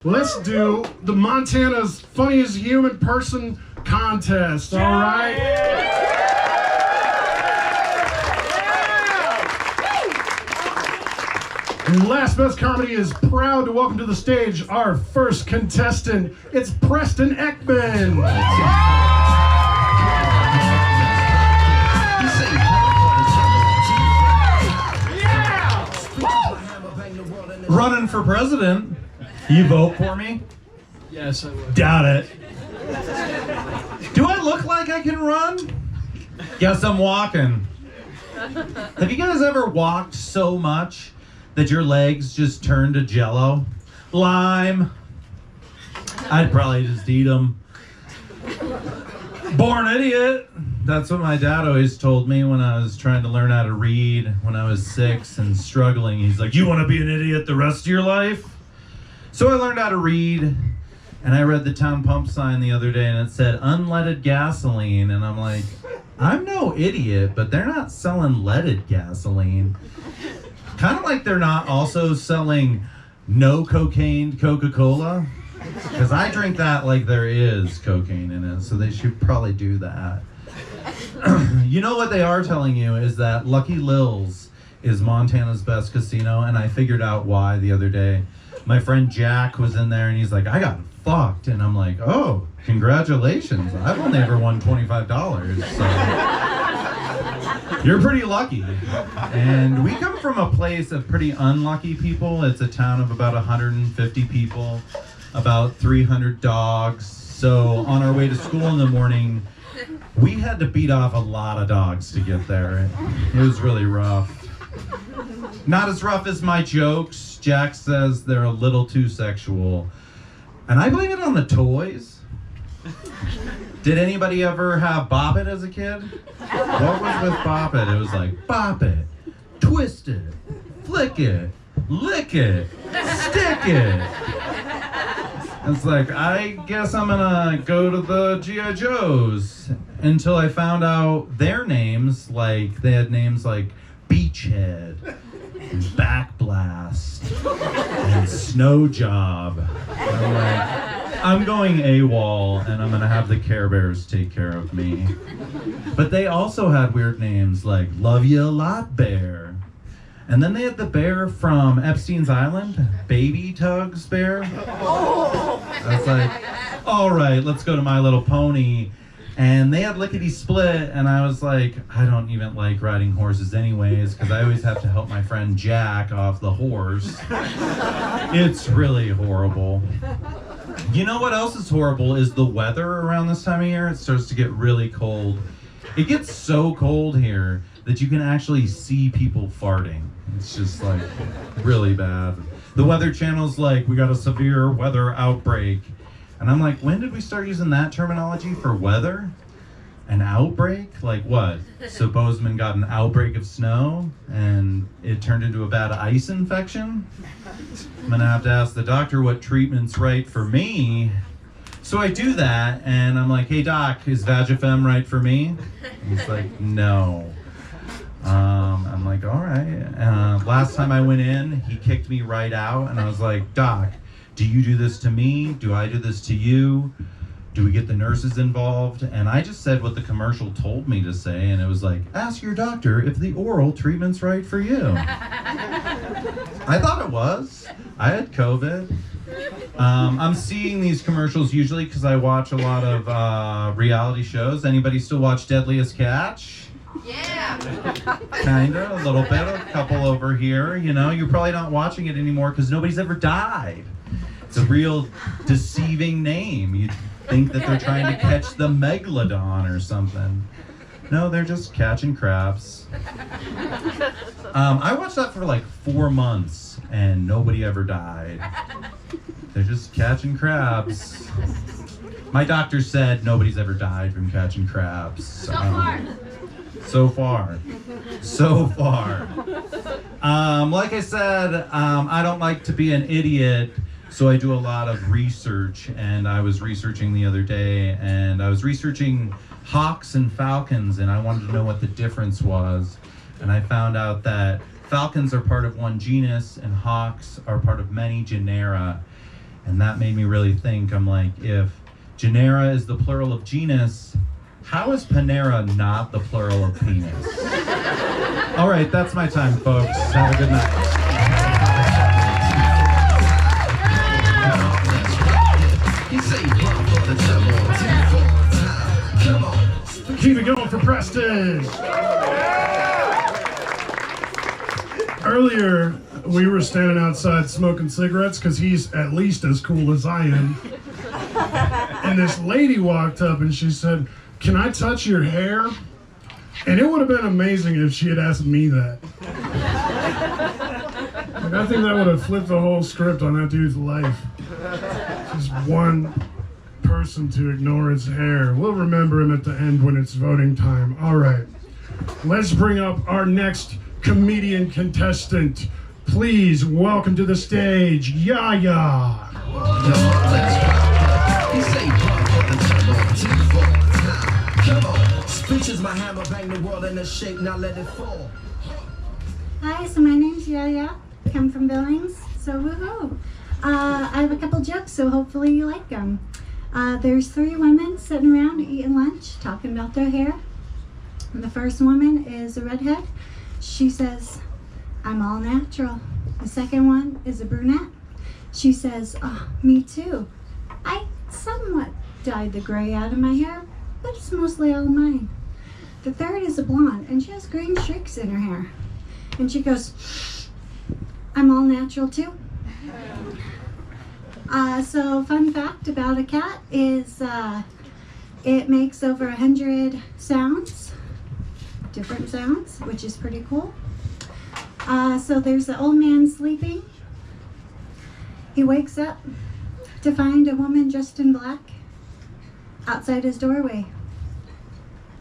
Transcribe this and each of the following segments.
Let's do the Montana's Funniest Human Person contest, all right? And Last Best Comedy is proud to welcome to the stage our first contestant. It's Preston Ekman. Running for president. You vote for me? Yes, I would. Doubt it. Do I look like I can run? Guess I'm walking. Have you guys ever walked so much that your legs just turn to jello? Lime. I'd probably just eat them. Born idiot. That's what my dad always told me when I was trying to learn how to read when I was 6 and struggling. He's like, you want to be an idiot the rest of your life? So I learned how to read, and I read the town pump sign the other day, and it said unleaded gasoline, and I'm like, I'm no idiot, but they're not selling leaded gasoline. Kind of like they're not also selling no cocaine Coca-Cola, because I drink that like there is cocaine in it, so they should probably do that. You know what they are telling you is that Lucky Lil's is Montana's best casino, and I figured out why the other day. My friend Jack was in there and he's like, I got fucked. And I'm like, oh, congratulations. I've only ever won $25. So you're pretty lucky. And we come from a place of pretty unlucky people. It's a town of about 150 people, about 300 dogs. So on our way to school in the morning, we had to beat off a lot of dogs to get there. It was really rough. Not as rough as my jokes. Jack says they're a little too sexual. And I blame it on the toys. Did anybody ever have Bop It as a kid? What was with Bop It? It was like, bop it, twist it, flick it, lick it, stick it. It's like, I guess I'm gonna go to the G.I. Joes. Until I found out their names, like, they had names like Beachhead, and Backblast, and Snow Job. And I'm like, I'm going AWOL, and I'm gonna have the Care Bears take care of me. But they also had weird names like Love You a Lot Bear. And then they had the bear from Epstein's Island, Baby Tugs Bear. I was like, all right, let's go to My Little Pony. And they had Lickety Split, and I was like, I don't even like riding horses anyways, because I always have to help my friend Jack off the horse. It's really horrible. You know what else is horrible is the weather around this time of year. It starts to get really cold. It gets so cold here that you can actually see people farting. It's just like really bad. The Weather Channel's like, we got a severe weather outbreak. And I'm like, when did we start using that terminology for weather? An outbreak? Like what? So Bozeman got an outbreak of snow and it turned into a bad ice infection? I'm gonna have to ask the doctor what treatment's right for me. So I do that and I'm like, hey doc, is Vagifem right for me? And he's like, no. I'm like, all right. Last time I went in, he kicked me right out and I was like, doc, do you do this to me? Do I do this to you? Do we get the nurses involved? And I just said what the commercial told me to say, and it was like, ask your doctor if the oral treatment's right for you. I thought it was. I had COVID. I'm seeing these commercials usually because I watch a lot of reality shows. Anybody still watch Deadliest Catch? Yeah. Kinda, a little bit, a couple over here. You know, you're probably not watching it anymore because nobody's ever died. It's a real deceiving name. You'd think that they're trying to catch the megalodon or something. No, they're just catching crabs. I watched that for like 4 months and nobody ever died. They're just catching crabs. My doctor said nobody's ever died from catching crabs. So far. Like I said, I don't like to be an idiot. So I do a lot of research, and I was researching the other day, and I was researching hawks and falcons, and I wanted to know what the difference was. And I found out that falcons are part of one genus, and hawks are part of many genera. And that made me really think. I'm like, if genera is the plural of genus, how is Panera not the plural of penis? All right, that's my time, folks. Have a good night. Keep it going for Preston. Earlier, we were standing outside smoking cigarettes because he's at least as cool as I am. And this lady walked up and she said, "Can I touch your hair?" And it would have been amazing if she had asked me that. Like, I think that would have flipped the whole script on that dude's life. Just one person to ignore his hair. We'll remember him at the end when it's voting time. All right, let's bring up our next comedian contestant. Please welcome to the stage, Yaya. Speeches my hammer, bang the world in a shape, now let it fall. Hi, so my name's Yaya. Come from Billings, so woohoo. I have a couple jokes, so hopefully you like them. There's 3 women sitting around eating lunch, talking about their hair. And the first woman is a redhead. She says, "I'm all natural." The second one is a brunette. She says, "Oh, me too. I somewhat dyed the gray out of my hair, but it's mostly all mine." The third is a blonde, and she has green streaks in her hair. And she goes, "I'm all natural too." So fun fact about a cat is it makes over 100 sounds, different sounds, which is pretty cool. So there's an old man sleeping. He wakes up to find a woman dressed in black outside his doorway.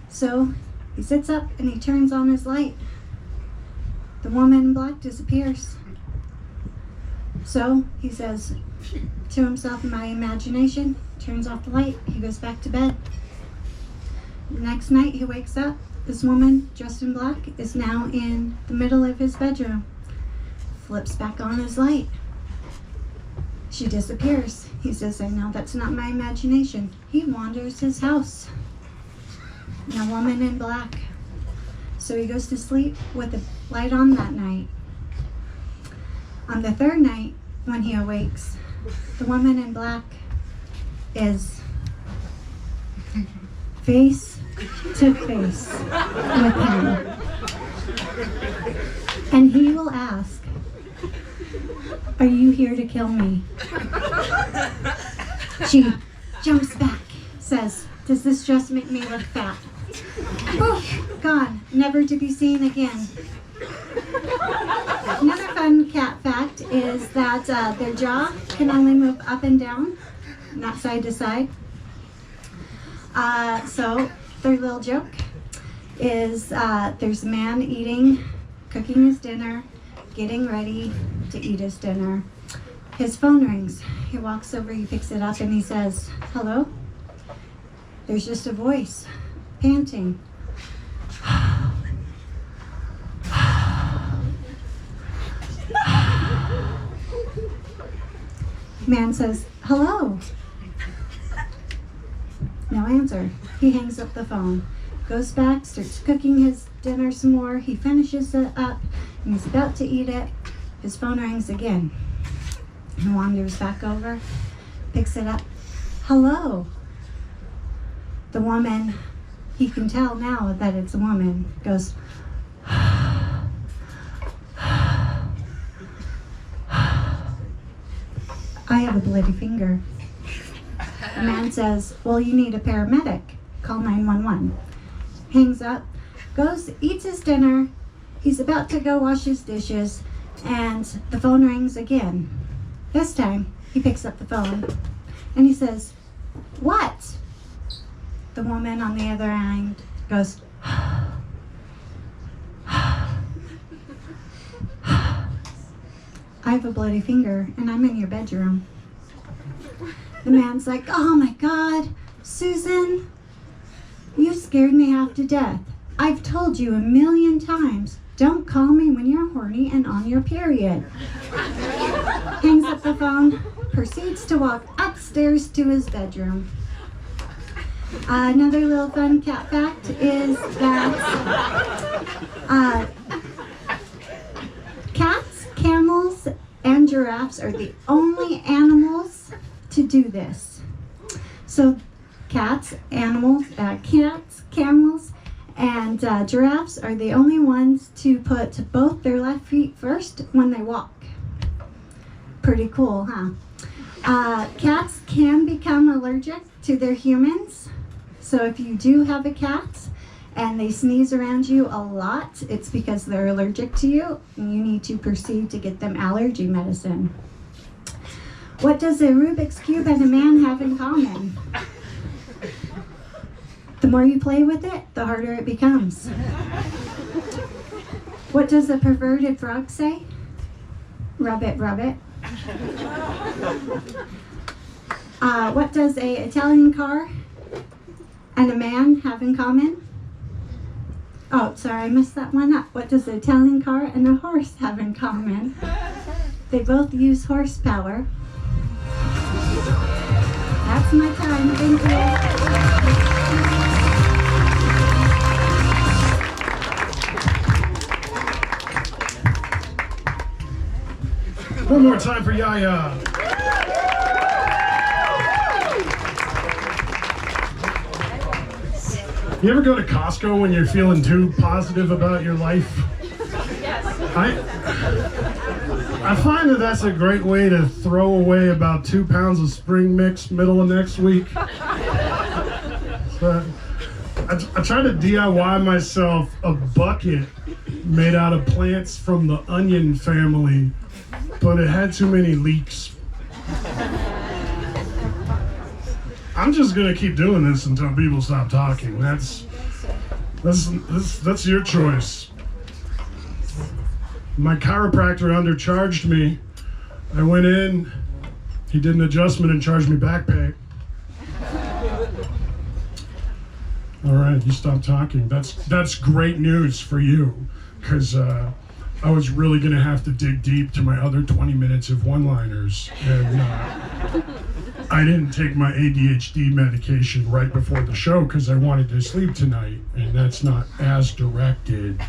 So he sits up and he turns on his light. The woman in black disappears. So he says to himself, in my imagination, turns off the light, he goes back to bed. The next night he wakes up. This woman dressed in black is now in the middle of his bedroom. Flips back on his light. She disappears. He says, "I know that's not my imagination." He wanders his house. And a woman in black. So he goes to sleep with the light on that night. On the third night, when he awakes, the woman in black is face to face with him. And he will ask, "Are you here to kill me?" She jumps back, says, "Does this just make me look fat?" Poof, gone, never to be seen again. Another fun cat fact is that their jaw can only move up and down, not side to side. So their little joke is there's a man cooking his dinner, getting ready to eat his dinner. His phone rings. He walks over, he picks it up, and he says, "Hello?" There's just a voice, panting. Man says, "Hello." No answer. He hangs up the phone, goes back, starts cooking his dinner some more. He finishes it up, and he's about to eat it. His phone rings again. He wanders back over, picks it up. "Hello." The woman, he can tell now that it's a woman, goes, "I have a bloody finger." The man says, "Well, you need a paramedic. Call 911. Hangs up, goes, eats his dinner. He's about to go wash his dishes, and the phone rings again. This time, he picks up the phone, and he says, "What?" The woman on the other end goes, "I have a bloody finger, and I'm in your bedroom." The man's like, "Oh my God, Susan, you scared me half to death. I've told you 1,000,000 times, don't call me when you're horny and on your period." Hangs up the phone, proceeds to walk upstairs to his bedroom. Another little fun cat fact is that cats, camels, and giraffes are the only animals to do this. So cats, camels, and giraffes are the only ones to put both their left feet first when they walk. Pretty cool, huh? Cats can become allergic to their humans. So if you do have a cat and they sneeze around you a lot, it's because they're allergic to you, and you need to proceed to get them allergy medicine. What does a Rubik's Cube and a man have in common? The more you play with it, the harder it becomes. What does a perverted frog say? Rub it, rub it. What does a Italian car and a man have in common? Oh, sorry, I messed that one up. What does an Italian car and a horse have in common? They both use horsepower. That's my time. Thank you. One more time for Yaya. You ever go to Costco when you're feeling too positive about your life? Yes. I find that that's a great way to throw away about 2 pounds of spring mix middle of next week. So I tried to DIY myself a bucket made out of plants from the onion family, but it had too many leaks. I'm just gonna keep doing this until people stop talking. That's your choice. My chiropractor undercharged me. I went in, he did an adjustment and charged me back pay. All right, you stop talking. That's great news for you, because I was really gonna have to dig deep to my other 20 minutes of one-liners, and I didn't take my ADHD medication right before the show because I wanted to sleep tonight, and that's not as directed.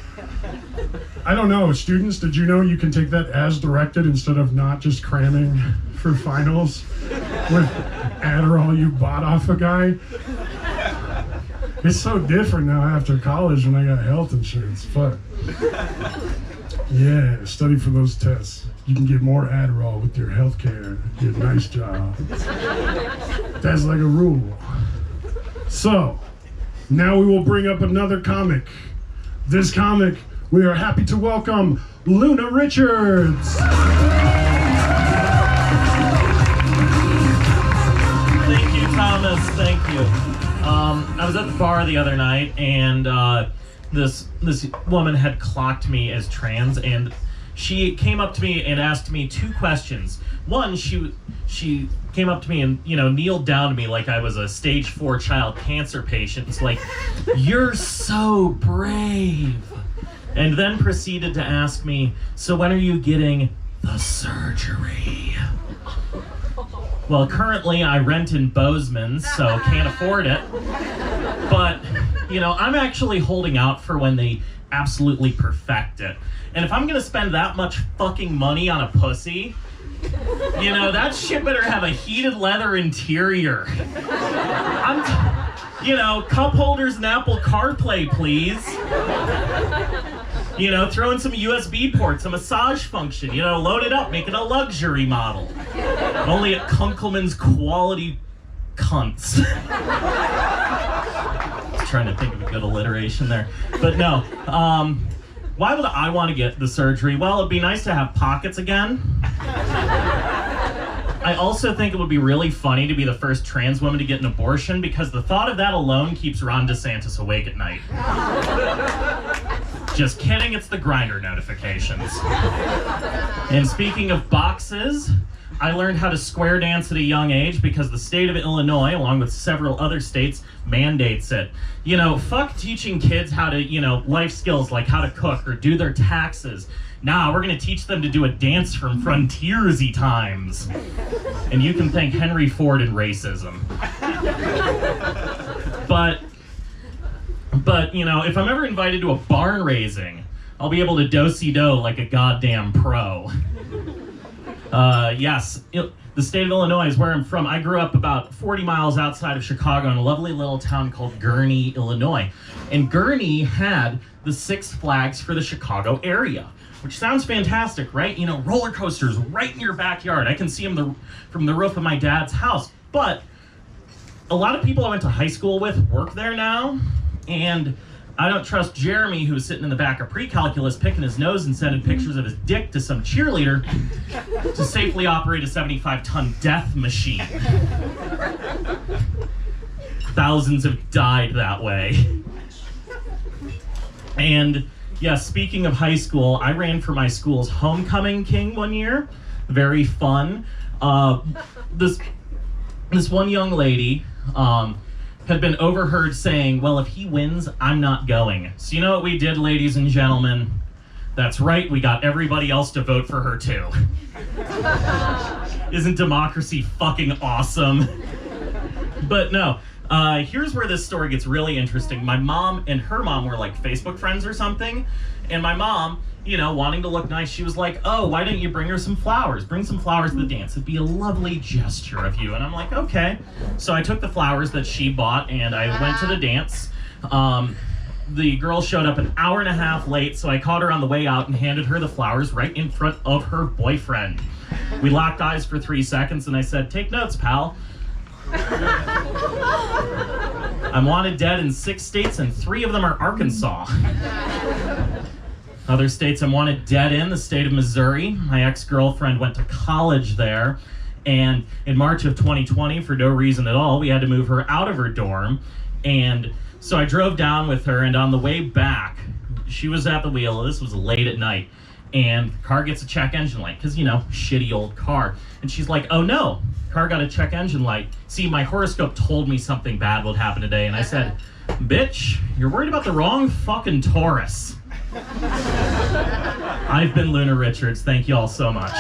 I don't know, students, did you know you can take that as directed instead of not just cramming for finals with Adderall you bought off a guy? It's so different now after college when I got health insurance, but yeah, study for those tests. You can get more Adderall with your health care. Get a nice job. That's like a rule. So, now we will bring up another comic. This comic, we are happy to welcome Luna Richards. Thank you, Thomas. Thank you. I was at the bar the other night, and this woman had clocked me as trans, and she came up to me and asked me 2 questions. One, she came up to me and, kneeled down to me like I was a stage 4 child cancer patient. It's like, "You're so brave." And then proceeded to ask me, "So when are you getting the surgery?" Well, currently I rent in Bozeman, so can't afford it. But, I'm actually holding out for when they absolutely perfect it. And if I'm gonna spend that much fucking money on a pussy, that shit better have a heated leather interior. Cup holders and Apple CarPlay, please. Throw in some USB ports, a massage function, load it up, make it a luxury model. Only at Kunkelman's Quality Cunts. Trying to think of a good alliteration there. But no, why would I want to get the surgery? Well, it'd be nice to have pockets again. I also think it would be really funny to be the first trans woman to get an abortion, because the thought of that alone keeps Ron DeSantis awake at night. Just kidding, it's the Grindr notifications. And speaking of boxes, I learned how to square dance at a young age because the state of Illinois, along with several other states, mandates it. You know, fuck teaching kids how to, you know, life skills like how to cook or do their taxes. Nah, we're gonna teach them to do a dance from frontiersy times. And you can thank Henry Ford and racism. But, you know, if I'm ever invited to a barn raising, I'll be able to do-si-do like a goddamn pro. Yes, the state of Illinois is where I'm from. I grew up about 40 miles outside of Chicago in a lovely little town called Gurnee, Illinois. And Gurnee had the Six Flags for the Chicago area, which sounds fantastic, right? You know, roller coasters right in your backyard. I can see them from the roof of my dad's house. But a lot of people I went to high school with work there now, and I don't trust Jeremy, who was sitting in the back of pre-calculus picking his nose and sending pictures of his dick to some cheerleader to safely operate a 75-ton death machine. Thousands have died that way. And yeah, speaking of high school, I ran for my school's homecoming king one year. Very fun. This one young lady had been overheard saying, well, if he wins, I'm not going. So you know what we did, ladies and gentlemen? That's right, we got everybody else to vote for her too. Isn't democracy fucking awesome? But no, here's where this story gets really interesting. My mom and her mom were like Facebook friends or something, and my mom, you know, wanting to look nice, she was like, oh, why don't you bring her some flowers? Bring some flowers to the dance. It'd be a lovely gesture of you. And I'm like, okay. So I took the flowers that she bought and I went to the dance. The girl showed up an hour and a half late, so I caught her on the way out and handed her the flowers right in front of her boyfriend. We locked eyes for 3 seconds and I said, take notes, pal. I'm wanted dead in 6 states and 3 of them are Arkansas. Other states I'm wanted dead in, the state of Missouri. My ex-girlfriend went to college there. And in March of 2020, for no reason at all, we had to move her out of her dorm. And so I drove down with her, and on the way back, she was at the wheel. This was late at night. And the car gets a check engine light, because, you know, shitty old car. And she's like, oh no, car got a check engine light. See, my horoscope told me something bad would happen today. And I said, bitch, you're worried about the wrong fucking Taurus. I've been Luna Richards. Thank you all so much.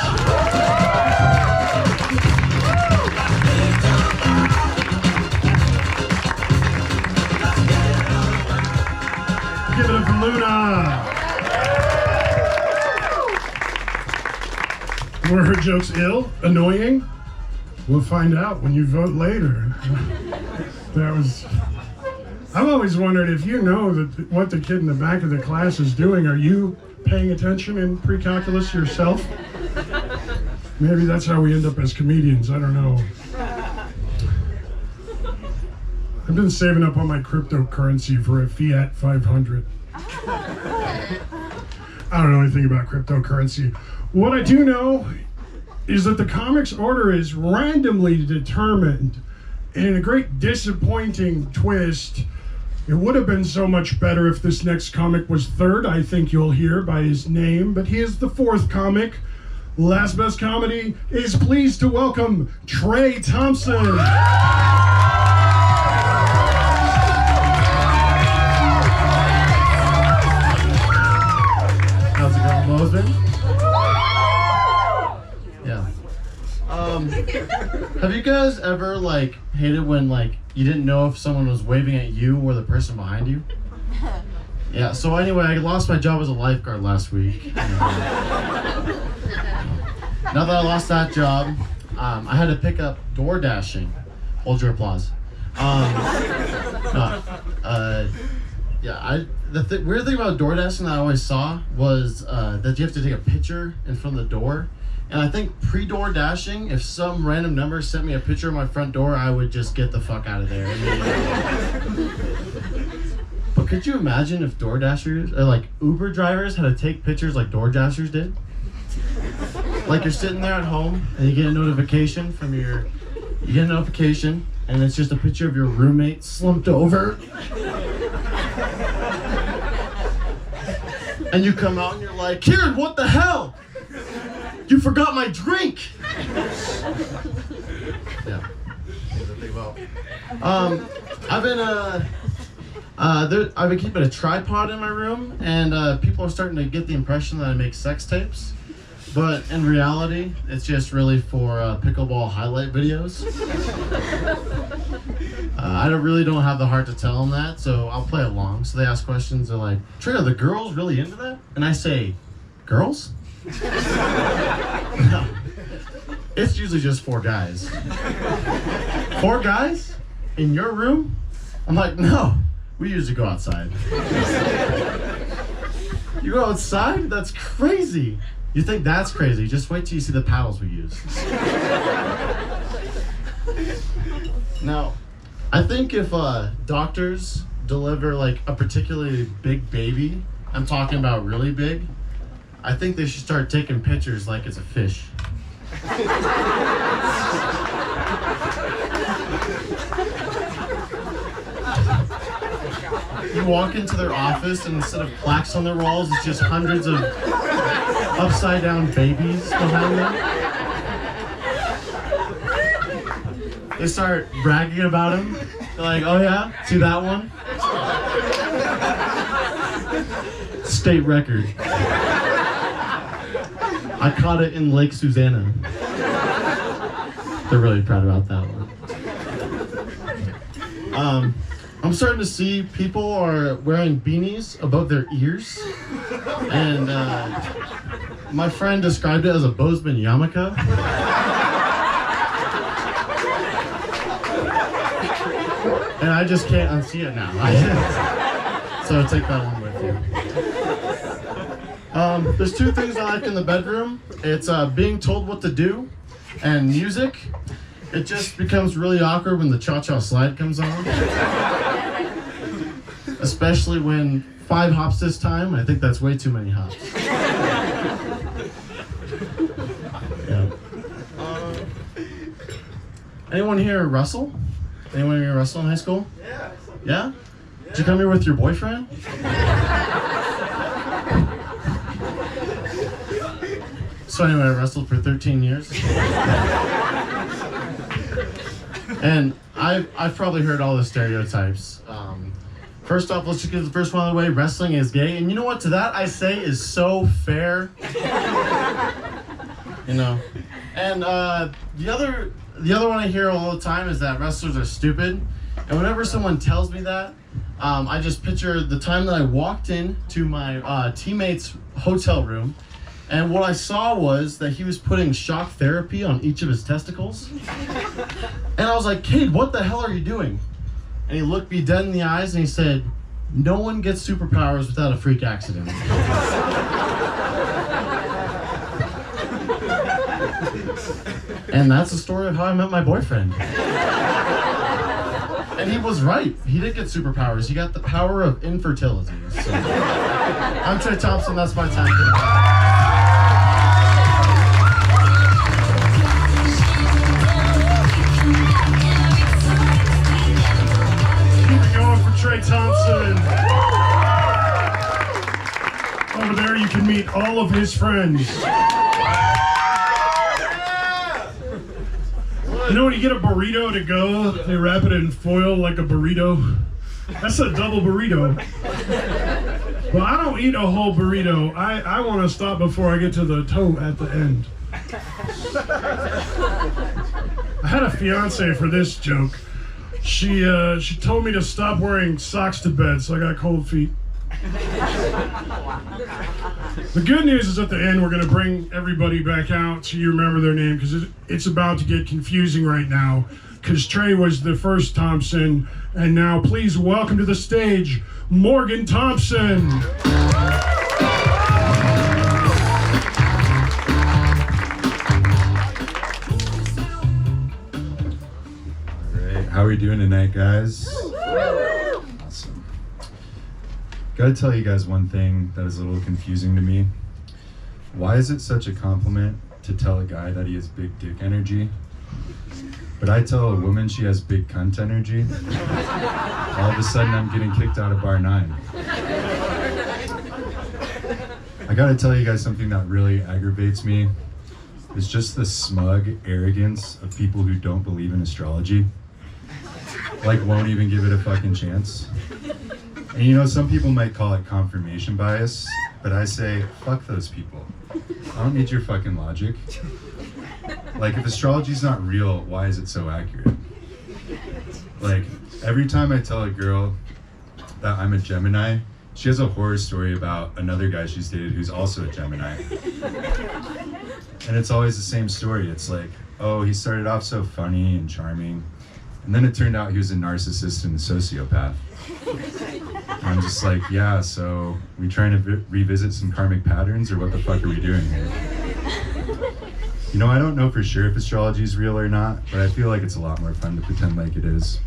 Give it up for Luna. Were her jokes ill? Annoying? We'll find out when you vote later. That was... I've always wondered if you know that what the kid in the back of the class is doing, are you paying attention in pre-calculus yourself? Maybe that's how we end up as comedians, I don't know. I've been saving up on my cryptocurrency for a Fiat 500. I don't know anything about cryptocurrency. What I do know is that the comics order is randomly determined, and in a great disappointing twist, it would have been so much better if this next comic was third. I think you'll hear by his name, but he is the 4th comic. Last Best Comedy is pleased to welcome Trey Thompson. How's it going, Mosman? Yeah. Have you guys ever like hated when like you didn't know if someone was waving at you or the person behind you? Yeah. So anyway, I lost my job as a lifeguard last week. Now that I lost that job, I had to pick up door dashing. Hold your applause. The weird thing about door dashing that I always saw was that you have to take a picture in front of the door. And I think pre-door dashing, if some random number sent me a picture of my front door, I would just get the fuck out of there immediately. But could you imagine if door dashers, or like Uber drivers, had to take pictures like door dashers did? Like you're sitting there at home and you get a notification from you get a notification and it's just a picture of your roommate slumped over. And you come out and you're like, Kieran, what the hell? You forgot my drink! Yeah. Things to think about. I've been keeping a tripod in my room, and people are starting to get the impression that I make sex tapes. But in reality, it's just really for pickleball highlight videos. I really don't have the heart to tell them that, so I'll play along. So they ask questions, they're like, "Trey, are the girls really into that?" And I say, "Girls?" No. It's usually just 4 guys. 4 guys? In your room? I'm like, no, we usually go outside. You go outside? That's crazy. You think that's crazy? Just wait till you see the paddles we use. Now, I think if doctors deliver like a particularly big baby, I'm talking about really big, I think they should start taking pictures like it's a fish. You walk into their office and instead of plaques on their walls, it's just hundreds of upside down babies behind them. They start bragging about him. They're like, "Oh yeah, see that one? State record. I caught it in Lake Susanna." They're really proud about that one. I'm starting to see people are wearing beanies above their ears. And my friend described it as a Bozeman yarmulke. And I just can't unsee it now. So take that one with you. There's 2 things I like in the bedroom. It's being told what to do and music. It just becomes really awkward when the cha-cha slide comes on. Especially when 5 hops this time. I think that's way too many hops. Yeah. Anyone here wrestle? Anyone here wrestle in high school? Yeah. Yeah? Did you come here with your boyfriend? So anyway, I wrestled for 13 years. And I've probably heard all the stereotypes. First off, let's just get the first one out of the way. Wrestling is gay. And you know what? To that I say is so fair. You know. And the other one I hear all the time is that wrestlers are stupid. And whenever someone tells me that, I just picture the time that I walked into my teammate's hotel room, and what I saw was that he was putting shock therapy on each of his testicles. And I was like, "Cade, what the hell are you doing?" And he looked me dead in the eyes and he said, "No one gets superpowers without a freak accident." And that's the story of how I met my boyfriend. And he was right. He did get superpowers. He got the power of infertility. So. I'm Trey Thompson. That's my time today. Trey Thompson. Over there you can meet all of his friends. You know when you get a burrito to go, they wrap it in foil like a burrito? That's a double burrito. Well, I don't eat a whole burrito. I want to stop before I get to the toe at the end. I had a fiance for this joke. She told me to stop wearing socks to bed, so I got cold feet. The good news is at the end we're going to bring everybody back out so you remember their name, because it's about to get confusing right now, because Trey was the first Thompson, and now please welcome to the stage Morgan Thompson. How are we doing tonight, guys? Awesome. Gotta tell you guys one thing that is a little confusing to me. Why is it such a compliment to tell a guy that he has big dick energy, but I tell a woman she has big cunt energy? All of a sudden I'm getting kicked out of bar 9. I gotta tell you guys something that really aggravates me. is just the smug arrogance of people who don't believe in astrology. Like, won't even give it a fucking chance. And you know, some people might call it confirmation bias, but I say, fuck those people. I don't need your fucking logic. Like, if astrology's not real, why is it so accurate? Like, every time I tell a girl that I'm a Gemini, she has a horror story about another guy she's dated who's also a Gemini. And it's always the same story. It's like, oh, he started off so funny and charming, and then it turned out he was a narcissist and a sociopath. And I'm just like, yeah, so we trying to revisit some karmic patterns, or what the fuck are we doing here? You know, I don't know for sure if astrology is real or not, but I feel like it's a lot more fun to pretend like it is.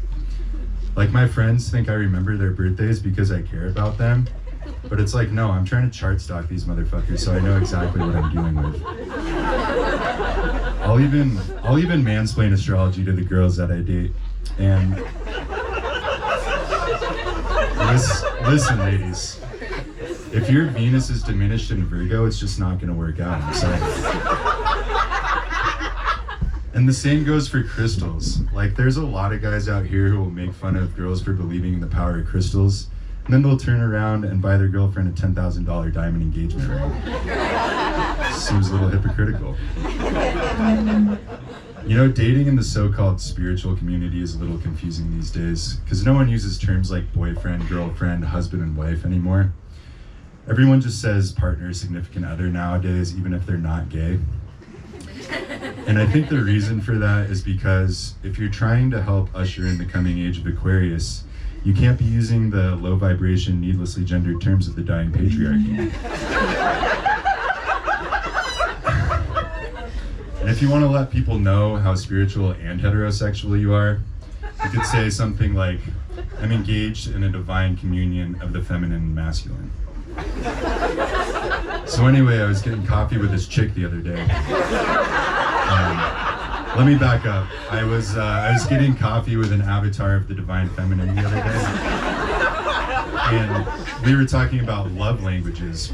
Like, my friends think I remember their birthdays because I care about them, but it's like, no, I'm trying to chart stock these motherfuckers so I know exactly what I'm dealing with. I'll even mansplain astrology to the girls that I date. And listen, ladies, if your Venus is diminished in Virgo, it's just not gonna work out, I'm sorry. And the same goes for crystals. Like, there's a lot of guys out here who will make fun of girls for believing in the power of crystals, and then they'll turn around and buy their girlfriend a $10,000 diamond engagement ring. Seems a little hypocritical. You know, dating in the so-called spiritual community is a little confusing these days, because no one uses terms like boyfriend, girlfriend, husband, and wife anymore. Everyone just says partner, significant other nowadays, even if they're not gay. And I think the reason for that is because if you're trying to help usher in the coming age of Aquarius, you can't be using the low vibration, needlessly gendered terms of the dying patriarchy. And if you want to let people know how spiritual and heterosexual you are, you could say something like, I'm engaged in a divine communion of the feminine and masculine. So anyway, I was getting coffee with this chick the other day. Let me back up. I was getting coffee with an avatar of the divine feminine the other day, and we were talking about love languages.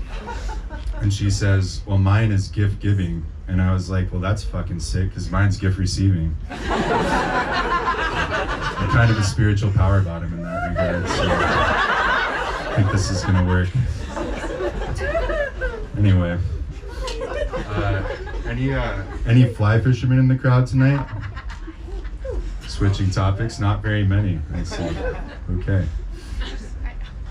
And she says, "Well, mine is gift giving," and I was like, "Well, that's fucking sick, because mine's gift receiving." I'm kind of a spiritual power bottom in that regard, so I think this is gonna work. Anyway. Any fly fishermen in the crowd tonight? Switching topics, not very many, I see. Okay.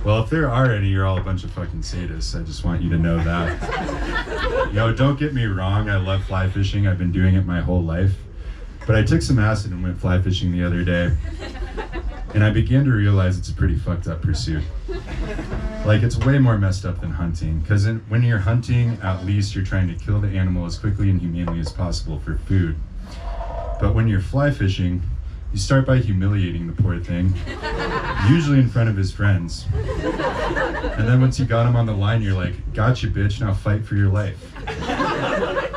Well, if there are any, you're all a bunch of fucking sadists. I just want you to know that. You know, don't get me wrong, I love fly fishing. I've been doing it my whole life. But I took some acid and went fly fishing the other day. And I began to realize it's a pretty fucked up pursuit. Like, it's way more messed up than hunting, because when you're hunting, at least you're trying to kill the animal as quickly and humanely as possible for food. But when you're fly fishing, you start by humiliating the poor thing, usually in front of his friends. And then once you got him on the line, you're like, "Gotcha, bitch, now fight for your life."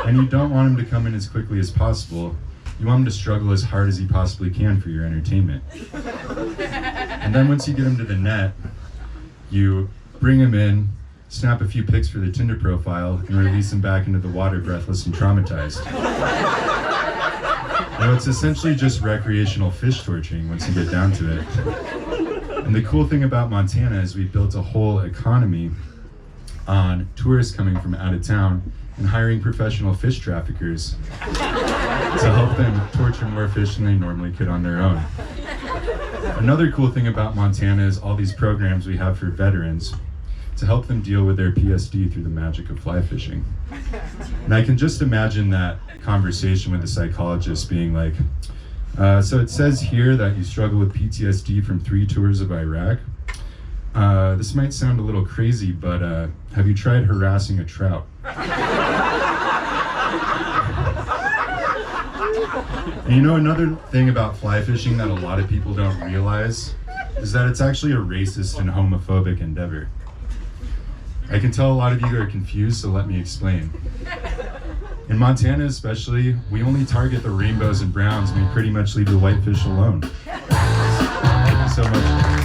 And you don't want him to come in as quickly as possible. You want him to struggle as hard as he possibly can for your entertainment. And then once you get him to the net, you bring him in, snap a few pics for the Tinder profile, and release him back into the water breathless and traumatized. Now, it's essentially just recreational fish torturing once you get down to it. And the cool thing about Montana is we built a whole economy on tourists coming from out of town and hiring professional fish traffickers to help them torture more fish than they normally could on their own. Another cool thing about Montana is all these programs we have for veterans to help them deal with their PSD through the magic of fly fishing. And I can just imagine that conversation with a psychologist being like, so it says here that you struggle with PTSD from 3 tours of Iraq. This might sound a little crazy, but have you tried harassing a trout? And you know, another thing about fly fishing that a lot of people don't realize is that it's actually a racist and homophobic endeavor. I can tell a lot of you are confused, so let me explain. In Montana especially, we only target the rainbows and browns, and we pretty much leave the whitefish alone. Thank you so much.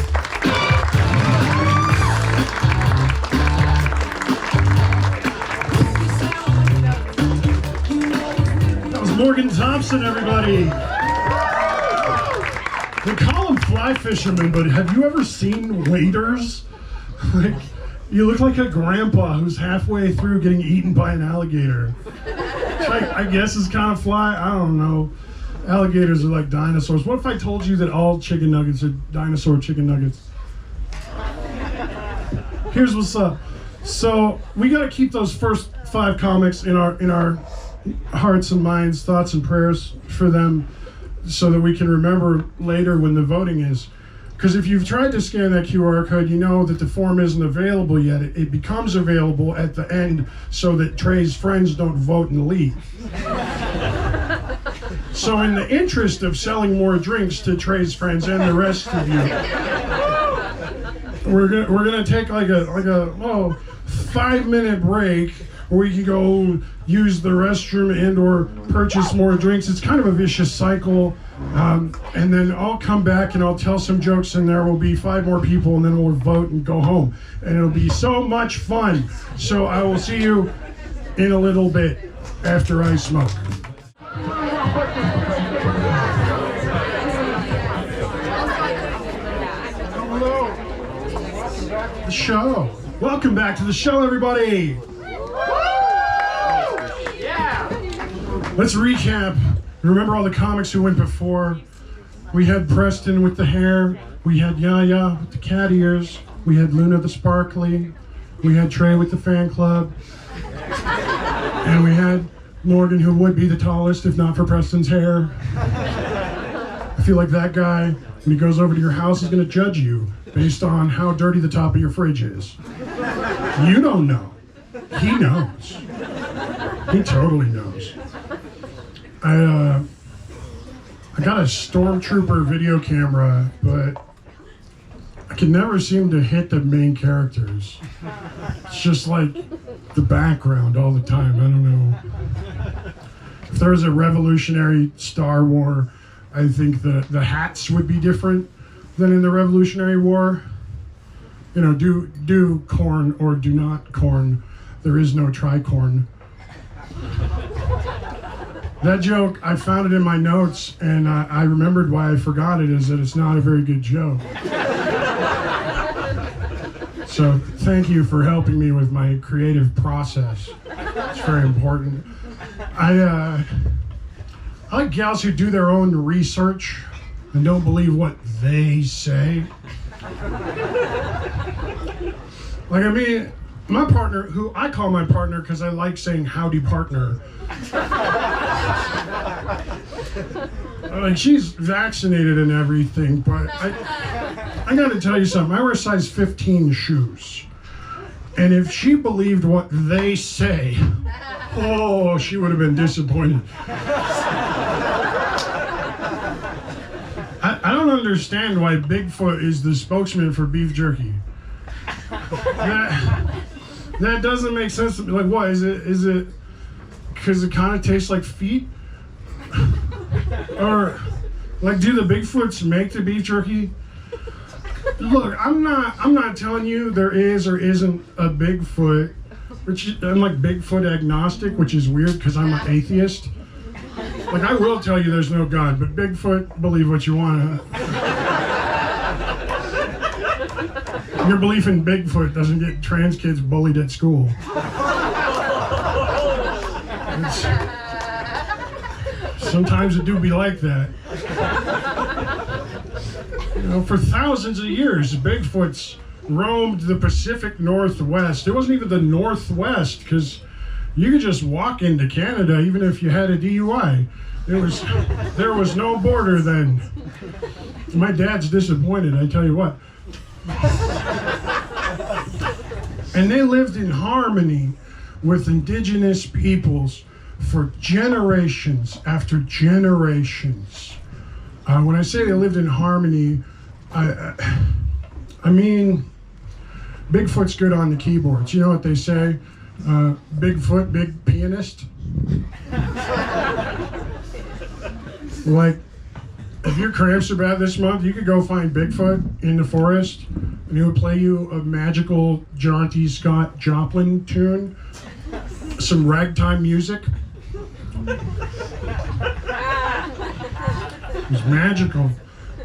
Morgan Thompson, everybody. They call them fly fishermen, but have you ever seen waders? Like, you look like a grandpa who's halfway through getting eaten by an alligator. Which I guess is kind of fly. I don't know. Alligators are like dinosaurs. What if I told you that all chicken nuggets are dinosaur chicken nuggets? Here's what's up. So we got to keep those first 5 comics in our hearts and minds, thoughts and prayers for them, so that we can remember later when the voting is. Because if you've tried to scan that QR code, you know that the form isn't available yet. It becomes available at the end so that Trey's friends don't vote and leave. So in the interest of selling more drinks to Trey's friends and the rest of you, we're gonna take like a 5-minute break where we can go use the restroom and or purchase more drinks. It's kind of a vicious cycle. And then I'll come back and I'll tell some jokes, and there will be 5 more people, and then we'll vote and go home. And it'll be so much fun. So I will see you in a little bit after I smoke. Hello. The show. Welcome back to the show, everybody. Let's recap. Remember all the comics who went before. We had Preston with the hair. We had Yaya with the cat ears. We had Luna the sparkly. We had Trey with the fan club. And we had Morgan, who would be the tallest if not for Preston's hair. I feel like that guy, when he goes over to your house, is going to judge you based on how dirty the top of your fridge is. You don't know. He knows. He totally knows. I got a Stormtrooper video camera, but I can never seem to hit the main characters. It's just like the background all the time. I don't know. If there was a Revolutionary Star War, I think the hats would be different than in the Revolutionary War. You know, do corn or do not corn. There is no tricorn. That joke, I found it in my notes, and I remembered why I forgot it, is that it's not a very good joke. So thank you for helping me with my creative process. It's very important. I like gals who do their own research and don't believe what they say. Like, I mean, my partner, who I call my partner because I like saying howdy partner. Like, she's vaccinated and everything, but I gotta tell you something. I wear size 15 shoes. And if she believed what they say, oh, she would have been disappointed. I don't understand why Bigfoot is the spokesman for beef jerky. That doesn't make sense to me. Like, what is it because it kind of tastes like feet? Or, like, do the Bigfoots make the beef jerky? Look, I'm not telling you there is or isn't a Bigfoot. I'm like Bigfoot agnostic, which is weird because I'm an atheist. Like, I will tell you there's no God, but Bigfoot, believe what you want. Your belief in Bigfoot doesn't get trans kids bullied at school. Sometimes it do be like that. You know, for thousands of years, Bigfoots roamed the Pacific Northwest. It wasn't even the Northwest, because you could just walk into Canada even if you had a DUI. There was no border then. My dad's disappointed, I tell you what. And they lived in harmony with indigenous peoples for generations after generations. When I say they lived in harmony, I mean Bigfoot's good on the keyboards. You know what they say? Bigfoot, big pianist. Like, if your cramps are bad this month, you could go find Bigfoot in the forest, and he would play you a magical jaunty Scott Joplin tune, some ragtime music, It's magical.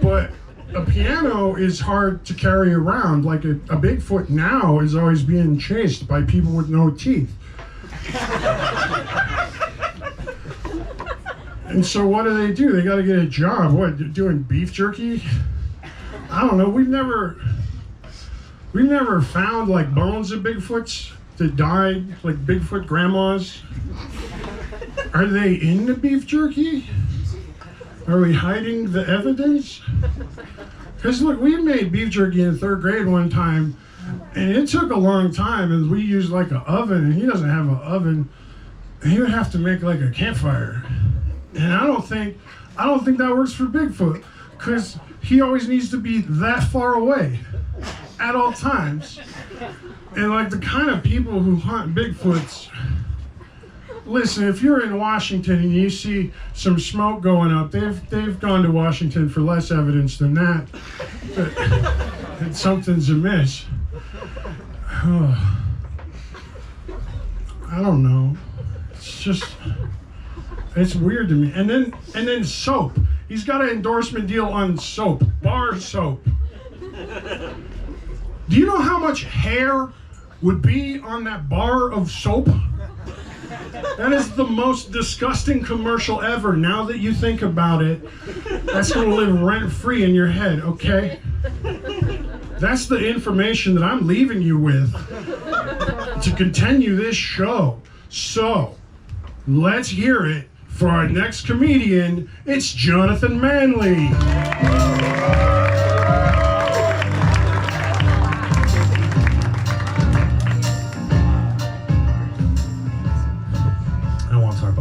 But a piano is hard to carry around. Like a Bigfoot now is always being chased by people with no teeth. And so what do? They got to get a job. What, they're doing beef jerky? I don't know. We've never found like bones of Bigfoots that died, like Bigfoot grandmas. Are they in the beef jerky? Are we hiding the evidence? Because look, we made beef jerky in 3rd grade one time, and it took a long time, and we used like an oven, and he doesn't have an oven, and he would have to make like a campfire. And I don't think that works for Bigfoot, because he always needs to be that far away at all times. And like the kind of people who hunt Bigfoots, listen, if you're in Washington and you see some smoke going up, they've gone to Washington for less evidence than that. That something's amiss. I don't know. It's weird to me. And then soap. He's got an endorsement deal on soap, bar soap. Do you know how much hair would be on that bar of soap? That is the most disgusting commercial ever. Now that you think about it, that's going to live rent-free in your head, okay? That's the information that I'm leaving you with to continue this show. So, let's hear it for our next comedian. It's Jonathan Manley.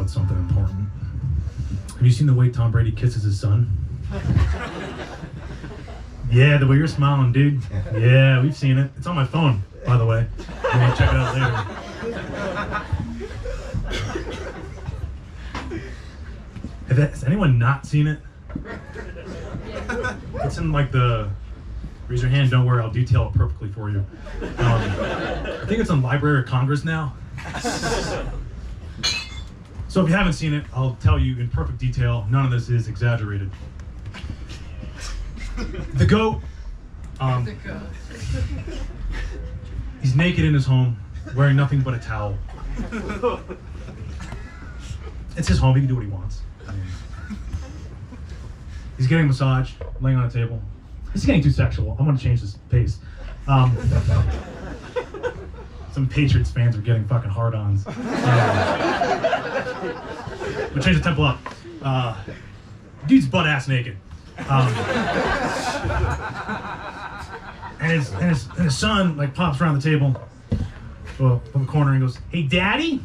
Something important. Have you seen the way Tom Brady kisses his son? Yeah, the way you're smiling, dude. Yeah, we've seen it. It's on my phone, by the way. You want to check it out later. Has anyone not seen it? It's in like the... Raise your hand, don't worry, I'll detail it perfectly for you. I think it's on Library of Congress now. So if you haven't seen it, I'll tell you in perfect detail. None of this is exaggerated. The goat, he's naked in his home, wearing nothing but a towel. It's his home, he can do what he wants. He's getting a massage, laying on a table. This is getting too sexual. I want to change this pace. Some Patriots fans are getting fucking hard-ons. We'll change the tempo up. Dude's butt-ass naked. And his son like pops around the table from the corner and goes, "Hey, Daddy?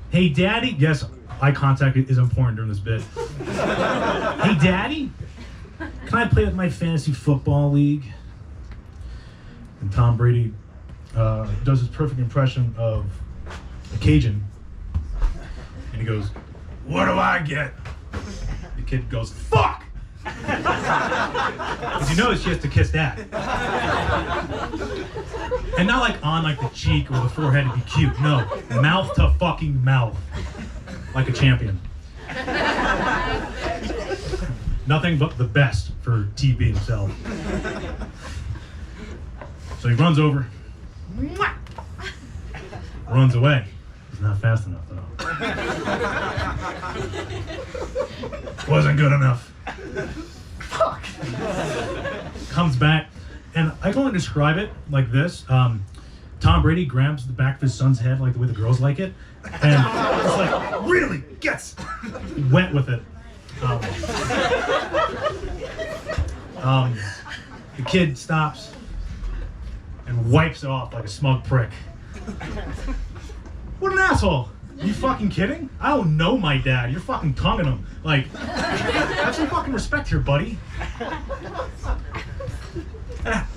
Hey, Daddy?" Yes, eye contact is important during this bit. "Hey, Daddy? Can I play with my fantasy football league?" And Tom Brady does his perfect impression of a Cajun. And he goes, "What do I get?" The kid goes, "Fuck!" Because you notice she has to kiss Dad. And not like on like the cheek or the forehead to be cute. No, mouth to fucking mouth. Like a champion. Nothing but the best for TB himself. So he runs over. Runs away. He's not fast enough though. Wasn't good enough. Fuck. Comes back, and I can only describe it like this. Tom Brady grabs the back of his son's head like the way the girls like it, and it's like really gets wet with it. The kid stops and wipes it off like a smug prick. What an asshole! Are you fucking kidding? I don't know my dad. You're fucking tonguing him. Like, have some fucking respect here, buddy.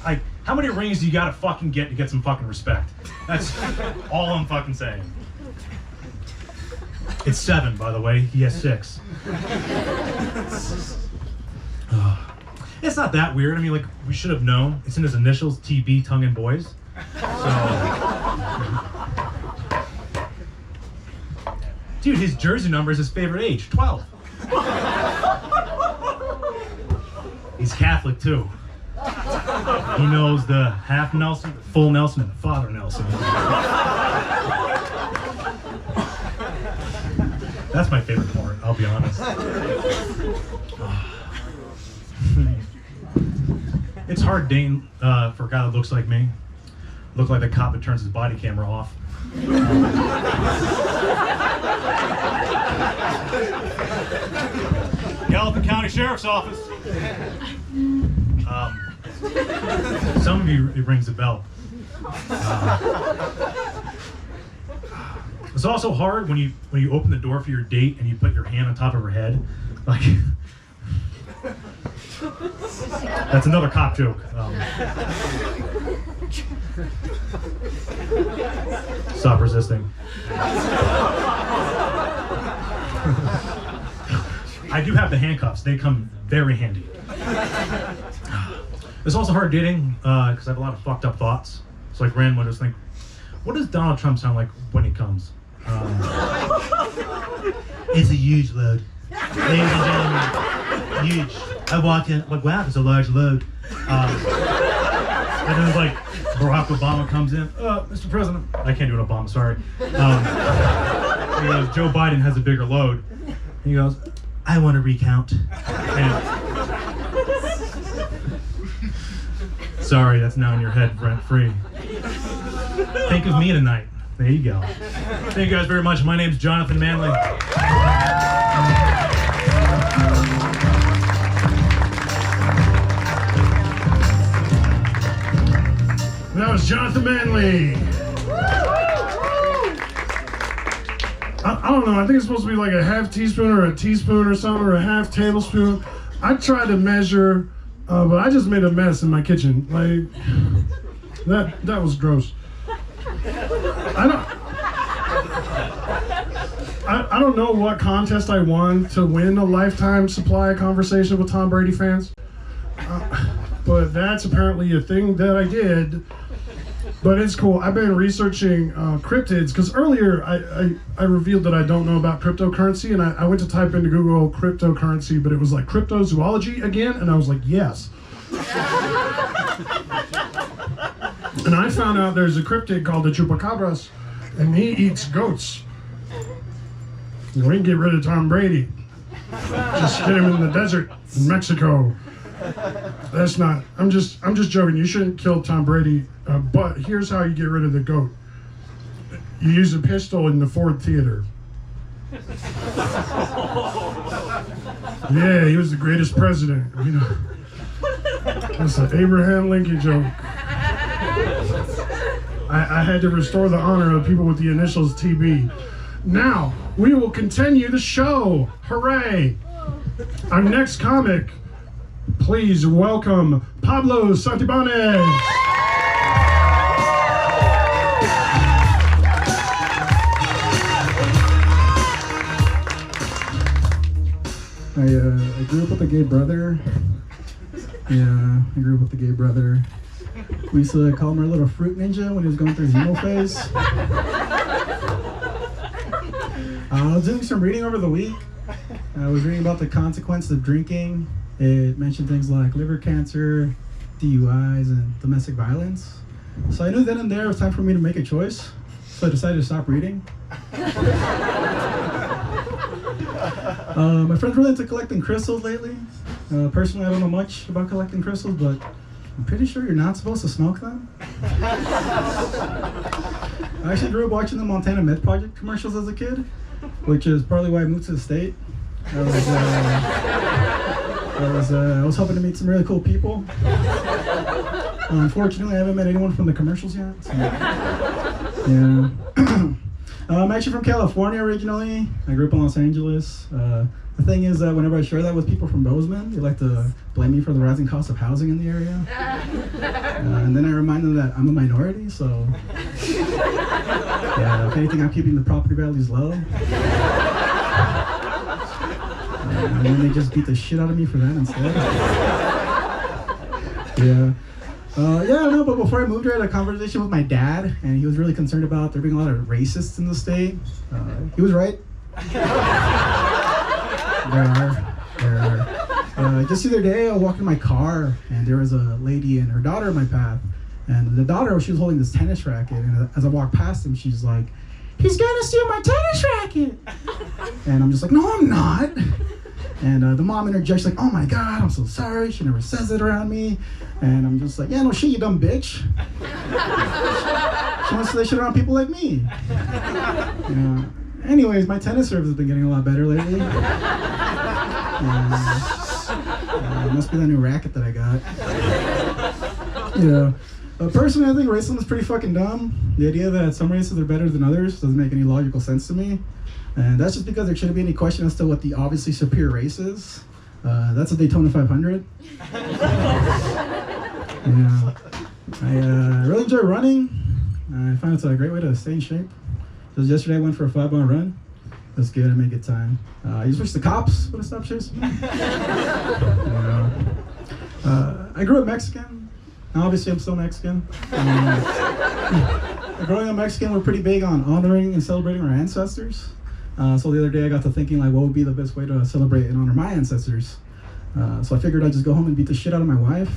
Like, how many rings do you gotta fucking get to get some fucking respect? That's all I'm fucking saying. It's 7, by the way. He has 6. It's not that weird. I mean, like, we should have known. It's in his initials, TB, Tongue and Boys. So... Dude, his jersey number is his favorite age, 12. He's Catholic too. He knows the half Nelson, the full Nelson, and the Father Nelson. That's my favorite part, I'll be honest. It's hard dating for a guy that looks like me. Look like the cop that turns his body camera off. Gallatin County Sheriff's Office. Some of you, it rings a bell. It's also hard when you open the door for your date and you put your hand on top of her head. Like, that's another cop joke. Stop resisting. I do have the handcuffs. They come very handy. It's also hard dating because I have a lot of fucked up thoughts. So like random, I just think, what does Donald Trump sound like when he comes? It's a huge load. Ladies and gentlemen, huge. I walk in, like, wow, it's a large load. And then like Barack Obama comes in, Mr. President. I can't do an Obama, sorry. He goes, Joe Biden has a bigger load. And he goes, I want to recount. And, sorry, that's now in your head rent free. Think of me tonight. There you go. Thank you guys very much. My name's Jonathan Manley. That was Jonathan Manley. I don't know, I think it's supposed to be like a half teaspoon or a teaspoon or something, or a half tablespoon. I tried to measure, but I just made a mess in my kitchen. Like, that was gross. I don't know what contest I won to win a lifetime supply conversation with Tom Brady fans. But that's apparently a thing that I did. But it's cool. I've been researching cryptids because earlier I revealed that I don't know about cryptocurrency, and I went to type into Google cryptocurrency, but it was like cryptozoology again, and I was like, yes. And I found out there's a cryptid called the chupacabras, and he eats goats. And we can get rid of Tom Brady. Just get him in the desert in Mexico. That's not. I'm just joking. You shouldn't kill Tom Brady. But here's how you get rid of the goat. You use a pistol in the Ford Theater. Yeah, he was the greatest president. You know, that's an Abraham Lincoln joke. I had to restore the honor of people with the initials TB. Now we will continue the show. Hooray! Our next comic. Please welcome Pablo Santibanez. I grew up with a gay brother. Yeah, I grew up with a gay brother. We used to call him our little fruit ninja when he was going through his emo phase. I was doing some reading over the week. I was reading about the consequences of drinking. It mentioned things like liver cancer, DUIs, and domestic violence. So I knew then and there it was time for me to make a choice. So I decided to stop reading. My friend's really into collecting crystals lately. Personally, I don't know much about collecting crystals, but I'm pretty sure you're not supposed to smoke them. I actually grew up watching the Montana Med Project commercials as a kid, which is partly why I moved to the state. I was hoping to meet some really cool people. Unfortunately, I haven't met anyone from the commercials yet. So, yeah. I'm actually from California originally. I grew up in Los Angeles. The thing is that whenever I share that with people from Bozeman, they like to blame me for the rising cost of housing in the area. And then I remind them that I'm a minority, so yeah, if anything, I'm keeping the property values low. And then they just beat the shit out of me for that instead. Yeah. No, but before I moved here, I had a conversation with my dad, and he was really concerned about there being a lot of racists in the state. He was right. There are. Just the other day, I was walking in my car, and there was a lady and her daughter in my path. And the daughter, she was holding this tennis racket, and as I walked past him, she's like, "He's gonna steal my tennis racket!" And I'm just like, "No, I'm not." And the mom interjects like, "Oh my God, I'm so sorry. She never says it around me." And I'm just like, "Yeah, no shit, you dumb bitch." She wants to say shit around people like me. Anyways, my tennis serve has been getting a lot better lately. It must be the new racket that I got. Personally, I think racism is pretty fucking dumb. The idea that some races are better than others doesn't make any logical sense to me. And that's just because there shouldn't be any question as to what the obviously superior race is. That's a Daytona 500. I really enjoy running. I find it's a great way to stay in shape. Just yesterday I went for a 5-mile run. It was good, I made a good time. I just wish the cops would have stopped chasing me. I grew up Mexican. Obviously I'm still Mexican. Growing up Mexican, we're pretty big on honoring and celebrating our ancestors. So the other day I got to thinking like, what would be the best way to celebrate and honor my ancestors? So I figured I'd just go home and beat the shit out of my wife.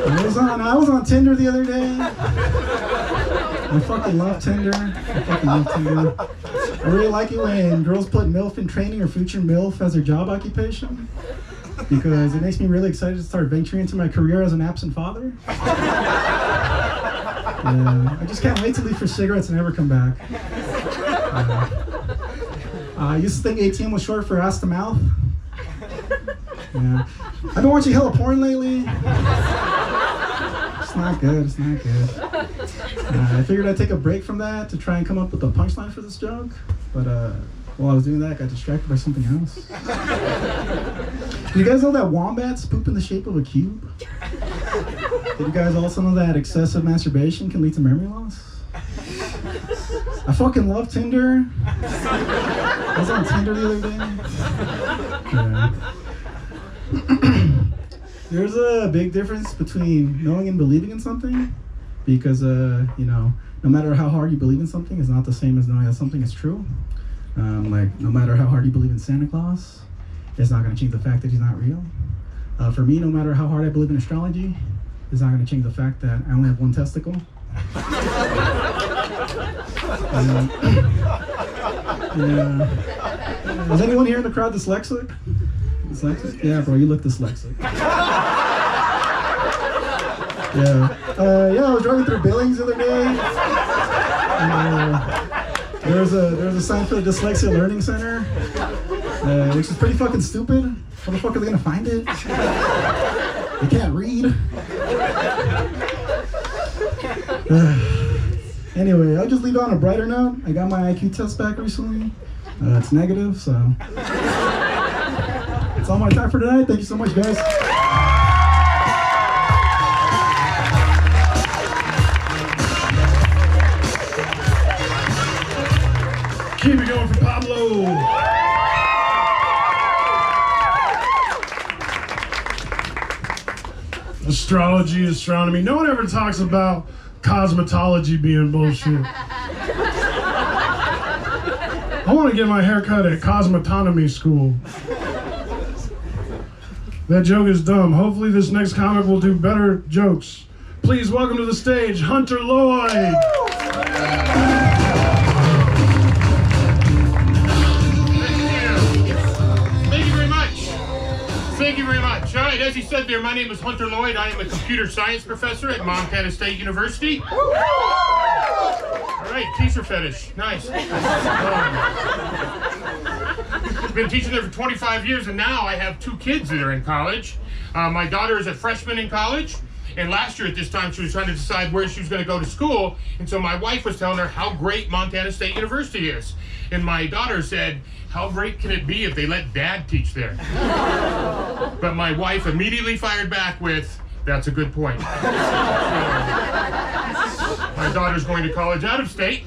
I was on Tinder the other day. I fucking love Tinder. I really like it when girls put MILF in training or future MILF as their job occupation, because it makes me really excited to start venturing into my career as an absent father. I just can't wait to leave for cigarettes and never come back. I used to think ATM was short for ass to mouth. I've been watching hella porn lately. It's not good. I figured I'd take a break from that to try and come up with a punchline for this joke. But while I was doing that, I got distracted by something else. Do you guys know that wombats poop in the shape of a cube? Did you guys also know that excessive masturbation can lead to memory loss? I fucking love Tinder. I was on Tinder the other day. There's a big difference between knowing and believing in something, because no matter how hard you believe in something, it's not the same as knowing that something is true. Like, no matter how hard you believe in Santa Claus, it's not going to change the fact that he's not real. For me, no matter how hard I believe in astrology, it's not going to change the fact that I only have one testicle. Is anyone here in the crowd dyslexic? Dyslexic? Yeah, bro, you look dyslexic. I was driving through Billings the other day. There was a sign for the Dyslexia Learning Center, which is pretty fucking stupid. How the fuck are they gonna find it? They can't read. Anyway, I'll just leave it on a brighter note. I got my IQ test back recently. It's negative, so that's all my time for tonight. Thank you so much, guys. Keep it going for Pablo. Astrology, astronomy. No one ever talks about cosmetology being bullshit. I want to get my hair cut at cosmetonomy school. That joke is dumb. Hopefully this next comic will do better jokes. Please welcome to the stage, Hunter Lloyd. Thank you very much. All right, as he said there, my name is Hunter Lloyd. I am a computer science professor at Montana State University. All right, teacher fetish. Nice. I've been teaching there for 25 years, and now I have 2 kids that are in college. My daughter is a freshman in college, and last year at this time she was trying to decide where she was going to go to school, and so my wife was telling her how great Montana State University is. And my daughter said, how great can it be if they let Dad teach there? But my wife immediately fired back with, that's a good point. My daughter's going to college out of state.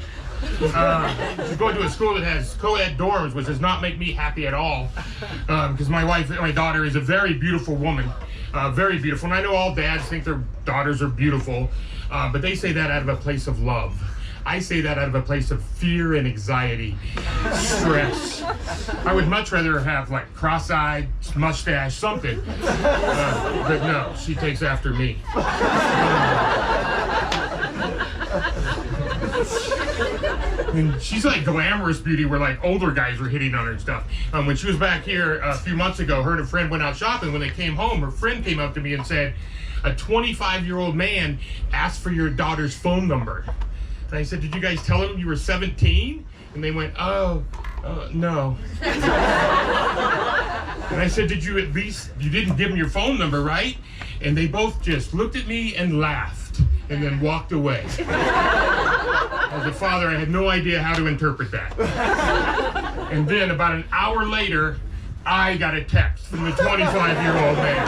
She's going to a school that has co-ed dorms, which does not make me happy at all. Because my daughter is a very beautiful woman. Very beautiful. And I know all dads think their daughters are beautiful, but they say that out of a place of love. I say that out of a place of fear and anxiety, stress. I would much rather have like cross-eyed, mustache, something. But no, she takes after me. And she's like glamorous beauty where like older guys were hitting on her and stuff. When she was back here a few months ago, her and a friend went out shopping. When they came home, her friend came up to me and said, a 25-year-old man asked for your daughter's phone number. And I said, did you guys tell him you were 17? And they went, no. And I said, you didn't give him your phone number, right? And they both just looked at me and laughed and then walked away. As a father, I had no idea how to interpret that. And then about an hour later, I got a text from the 25-year-old man.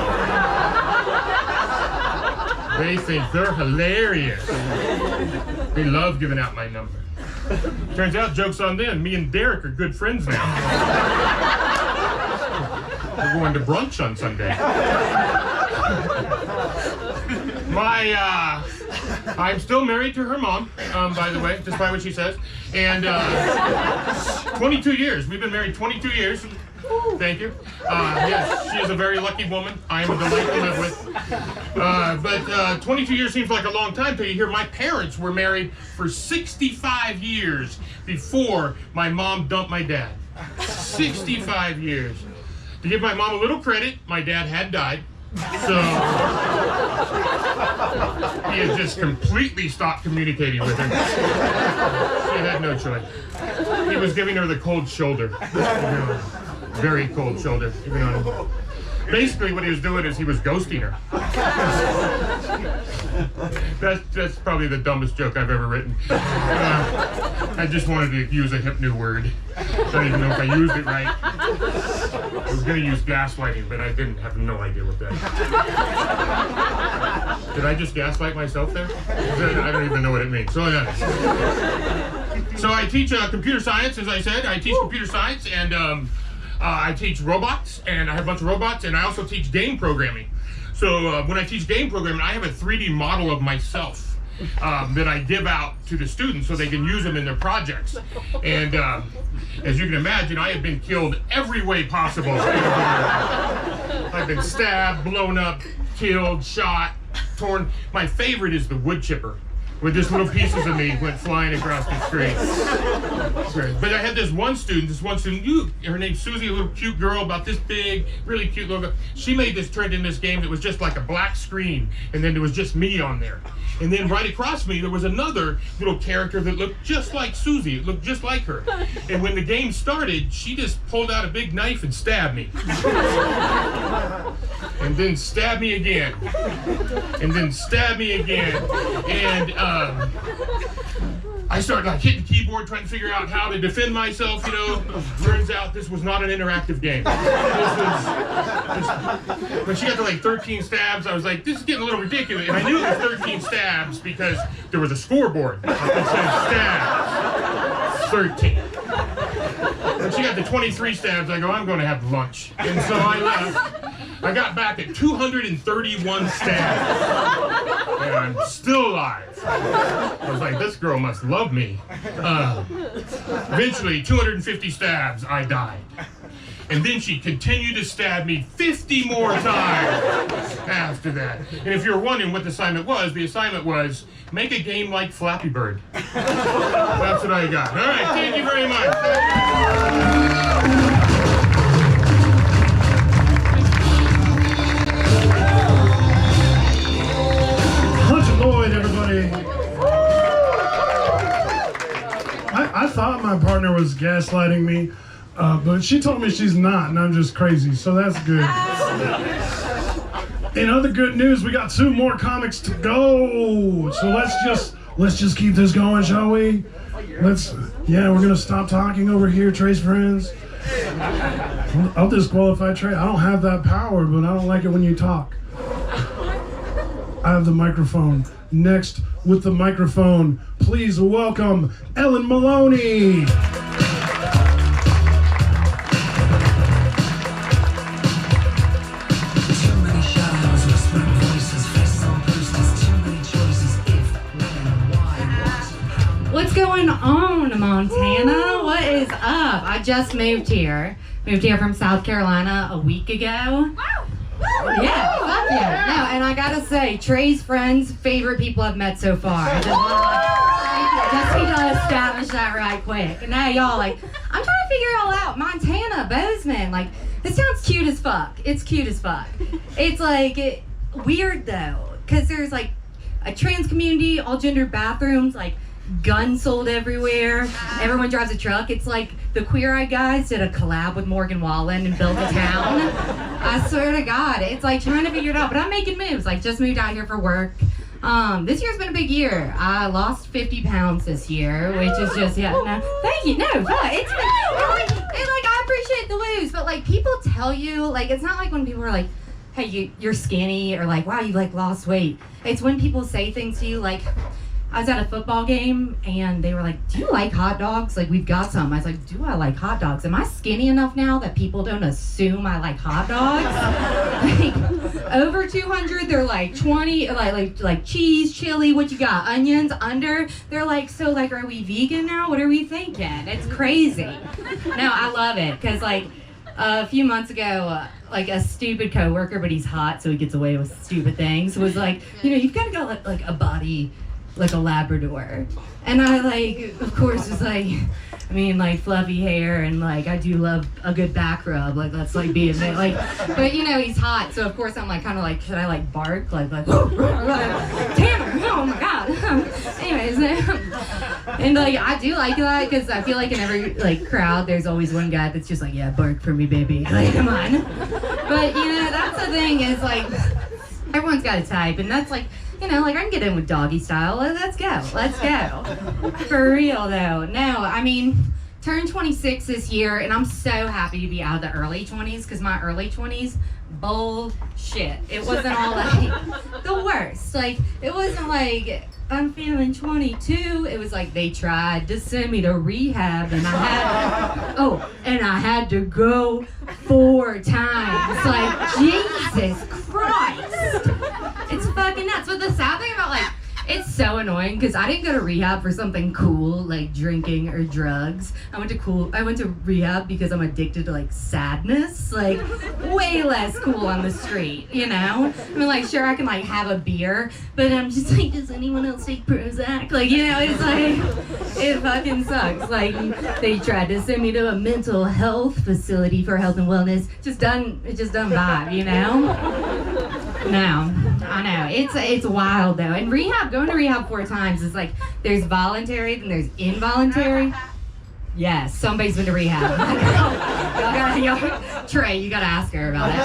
They think they're hilarious. They love giving out my number. Turns out, joke's on them. Me and Derek are good friends now. We're going to brunch on Sunday. I'm still married to her mom, by the way, despite what she says. And 22 years. We've been married 22 years. Thank you. Yes, she is a very lucky woman. I am a delight to live with. But 22 years seems like a long time until you hear my parents were married for 65 years before my mom dumped my dad. 65 years. To give my mom a little credit, my dad had died. So he had just completely stopped communicating with her. She had no choice. He was giving her the cold shoulder. Very cold shoulder. Basically what he was doing is he was ghosting her. That's probably the dumbest joke I've ever written. I just wanted to use a hip new word. I don't even know if I used it right. I was going to use gaslighting, but I didn't have no idea what that is. Did I just gaslight myself there? I don't even know what it means. So I teach computer science, as I said. I teach computer science, and I teach robots, and I have a bunch of robots, and I also teach game programming. So when I teach game programming, I have a 3D model of myself that I give out to the students so they can use them in their projects. And as you can imagine, I have been killed every way possible. I've been stabbed, blown up, killed, shot, torn. My favorite is the wood chipper, where just little pieces of me went flying across the screen. But I had this one student, her name's Susie, a little cute girl about this big, really cute little girl. She made this trend in this game that was just like a black screen, and then there was just me on there. And then right across me, there was another little character that looked just like Susie. It looked just like her. And when the game started, she just pulled out a big knife and stabbed me. And then stabbed me again. And then stabbed me again. And I started like hitting the keyboard trying to figure out how to defend myself, you know. Turns out this was not an interactive game. When she got to like 13 stabs, I was like, this is getting a little ridiculous. And I knew it was 13 stabs because there was a scoreboard that said stabs 13. When she got to 23 stabs, I go, I'm going to have lunch. And so I left. I got back at 231 stabs. And I'm still alive. I was like, this girl must love me. Eventually, 250 stabs, I died. And then she continued to stab me 50 more times after that. And if you're wondering what the assignment was make a game like Flappy Bird. That's what I got. All right, thank you very much. Lloyd, everybody. I thought my partner was gaslighting me, but she told me she's not, and I'm just crazy, so that's good. In other good news, we got 2 more comics to go. So let's just keep this going, shall we? We're gonna stop talking over here, Trey's friends. I'll disqualify Trey. I don't have that power, but I don't like it when you talk. I have the microphone. Next with the microphone, please welcome Ellen Maloney. What's What is up? I just moved here. Moved here from South Carolina a week ago. Yeah, fuck yeah. No, and I gotta say, Trey's friends, favorite people I've met so far. I just need to establish that right quick. And now y'all, like, I'm trying to figure it all out. Montana, Bozeman, like, this sounds cute as fuck. It's cute as fuck. It's like, weird though, because there's like a trans community, all gender bathrooms, like, guns sold everywhere. Everyone drives a truck. It's like the Queer Eye guys did a collab with Morgan Wallen and built a town. I swear to God, it's like trying to figure it out. But I'm making moves. Like, just moved out here for work. This year's been a big year. I lost 50 pounds this year, which is just, yeah, no, thank you, no, but it's been, I appreciate the lose, but like, people tell you, like, it's not like when people are like, hey, you're skinny, or like, wow, you like lost weight. It's when people say things to you like, I was at a football game and they were like, do you like hot dogs? Like, we've got some. I was like, do I like hot dogs? Am I skinny enough now that people don't assume I like hot dogs? Like, over 200, they're like 20, like cheese, chili, what you got? Onions, under? They're like, so like, are we vegan now? What are we thinking? It's crazy. No, I love it. Cause like a few months ago, like a stupid coworker, but he's hot, so he gets away with stupid things, was like, you know, you've kind of got like a body like a Labrador. And I like, of course, was like, I mean, like fluffy hair, and like I do love a good back rub. Like, let's like be a bit like, but you know, he's hot, so of course I'm like kind of like, should I like bark like Tanner? Oh my God. Anyways, and like I do like that because I feel like in every like crowd there's always one guy that's just like, yeah, bark for me, baby. Like, come on. But you know, that's the thing is like, everyone's got a type, and that's like, you know, like I can get in with doggy style. Let's go. Let's go. For real though. No, I mean, turned 26 this year, and I'm so happy to be out of the early 20s, because my early 20s, bullshit. It wasn't all like the worst. Like, it wasn't like I'm feeling 22. It was like they tried to send me to rehab, and I had to go 4 times. Like, Jesus Christ. It's fucking nuts. But the sad thing about, like, it's so annoying because I didn't go to rehab for something cool like drinking or drugs. I went to rehab because I'm addicted to like sadness. Like, way less cool on the street, you know? I mean, like, sure, I can like have a beer, but I'm just like, does anyone else take Prozac? Like, you know, it's like, it fucking sucks. Like, they tried to send me to a mental health facility for health and wellness. It just doesn't vibe, you know? No, I know. It's wild though. And rehab, going to rehab 4 times is like, there's voluntary, then there's involuntary. Yes, somebody's been to rehab. Trey, you gotta ask her about it.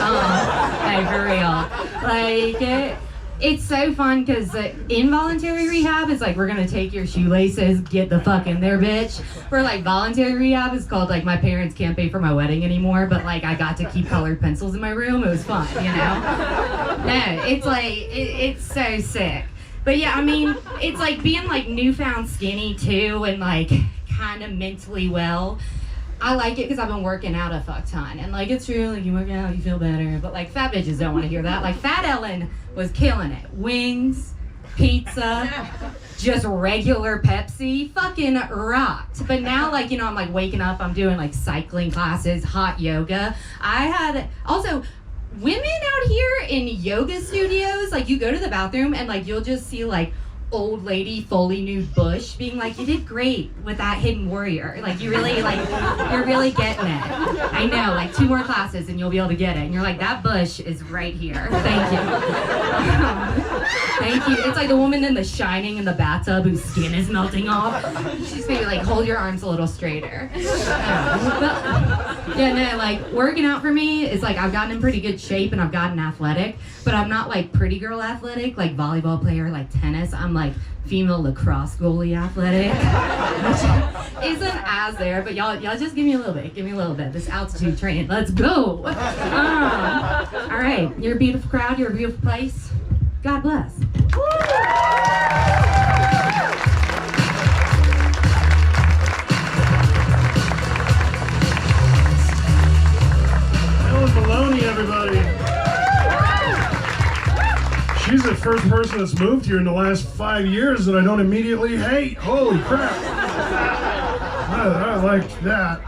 Hey, for real. Like, it's so fun because involuntary rehab is like, we're gonna take your shoelaces, get the fuck in there, bitch. Where like voluntary rehab is called like, my parents can't pay for my wedding anymore, but like I got to keep colored pencils in my room. It was fun, you know? No, it's like, it's so sick. But yeah, I mean, it's like being like newfound skinny too, and like kind of mentally well. I like it because I've been working out a fuck ton, and like, it's true, like, you work out, you feel better, but like fat bitches don't want to hear that. Like, Fat Ellen was killing it. Wings, pizza, just regular Pepsi, fucking rocked. But now, like, you know, I'm like waking up, I'm doing like cycling classes, hot yoga. I had also women out here in yoga studios, like, you go to the bathroom and like you'll just see like old lady fully nude bush being like, you did great with that hidden warrior. Like, you really, like, you're really getting it. I know, like 2 more classes and you'll be able to get it. And you're like, that bush is right here. Thank you. Thank you. It's like the woman in The Shining in the bathtub whose skin is melting off. She's maybe like, hold your arms a little straighter. But, yeah, no, like, working out for me is like, I've gotten in pretty good shape and I've gotten athletic, but I'm not like pretty girl athletic, like volleyball player, like tennis. I'm like female lacrosse goalie athletic, which isn't as there, but y'all just give me a little bit. This altitude training, let's go. All right, you're a beautiful crowd, you're a beautiful place. God bless. Ellen Maloney, everybody. She's the first person that's moved here in the last 5 years that I don't immediately hate. Holy crap. I liked that.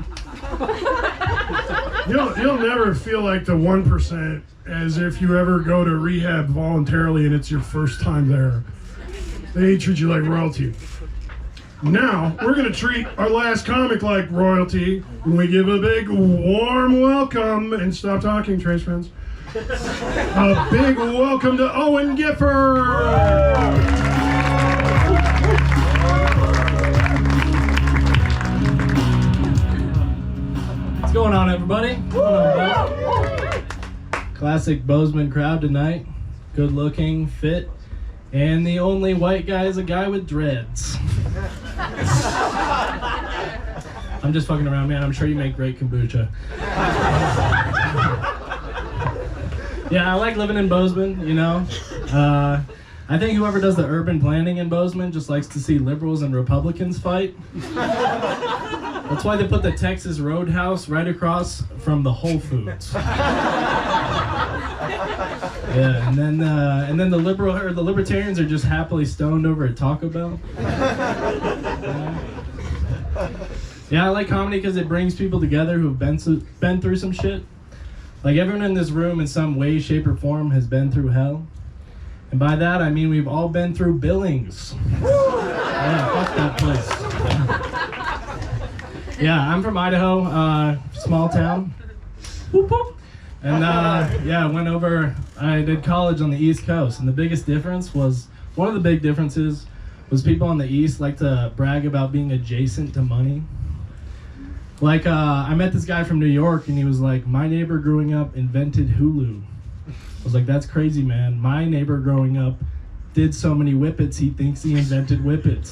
You'll never feel like the 1% as if you ever go to rehab voluntarily and it's your first time there. They treat you like royalty. Now, we're going to treat our last comic like royalty when we give a big warm welcome, and stop talking, Trace friends. A big welcome to Owen Gifford! What's going on, everybody? Classic Bozeman crowd tonight. Good looking, fit, and the only white guy is a guy with dreads. I'm just fucking around, man. I'm sure you make great kombucha. Yeah, I like living in Bozeman, you know. I think whoever does the urban planning in Bozeman just likes to see liberals and Republicans fight. That's why they put the Texas Roadhouse right across from the Whole Foods. Yeah, and then the libertarians are just happily stoned over at Taco Bell. Yeah, I like comedy because it brings people together who've been through some shit. Like everyone in this room in some way, shape, or form has been through hell. And by that I mean we've all been through Billings. Yeah, fuck that place. Yeah, I'm from Idaho, small town. Whoop, whoop. And yeah, I did college on the East Coast, and the biggest difference was, one of the big differences was people on the East like to brag about being adjacent to money. Like, I met this guy from New York, and he was like, my neighbor growing up invented Hulu. I was like, that's crazy, man. My neighbor growing up did so many whippets, he thinks he invented whippets.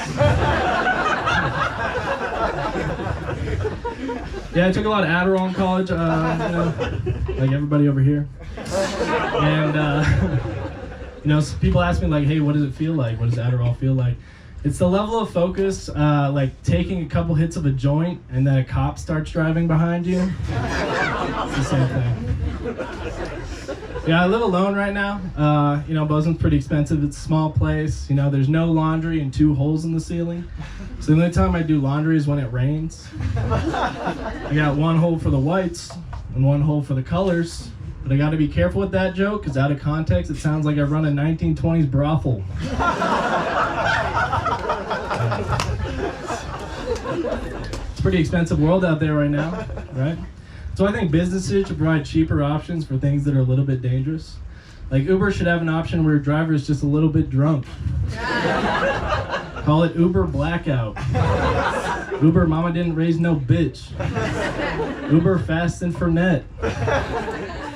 Yeah, I took a lot of Adderall in college, you know, like everybody over here. And, you know, so people ask me, like, hey, what does it feel like? What does Adderall feel like? It's the level of focus, like taking a couple hits of a joint and then a cop starts driving behind you. It's the same thing. Yeah, I live alone right now. You know, Bozeman's pretty expensive. It's a small place. You know, there's no laundry and 2 holes in the ceiling. So the only time I do laundry is when it rains. I got 1 hole for the whites and 1 hole for the colors. But I got to be careful with that joke because out of context, it sounds like I run a 1920s brothel. It's a pretty expensive world out there right now, right? So I think businesses should provide cheaper options for things that are a little bit dangerous. Like Uber should have an option where your driver is just a little bit drunk. Call it Uber Blackout. Uber Mama Didn't Raise No Bitch. Uber Fast and Fernet.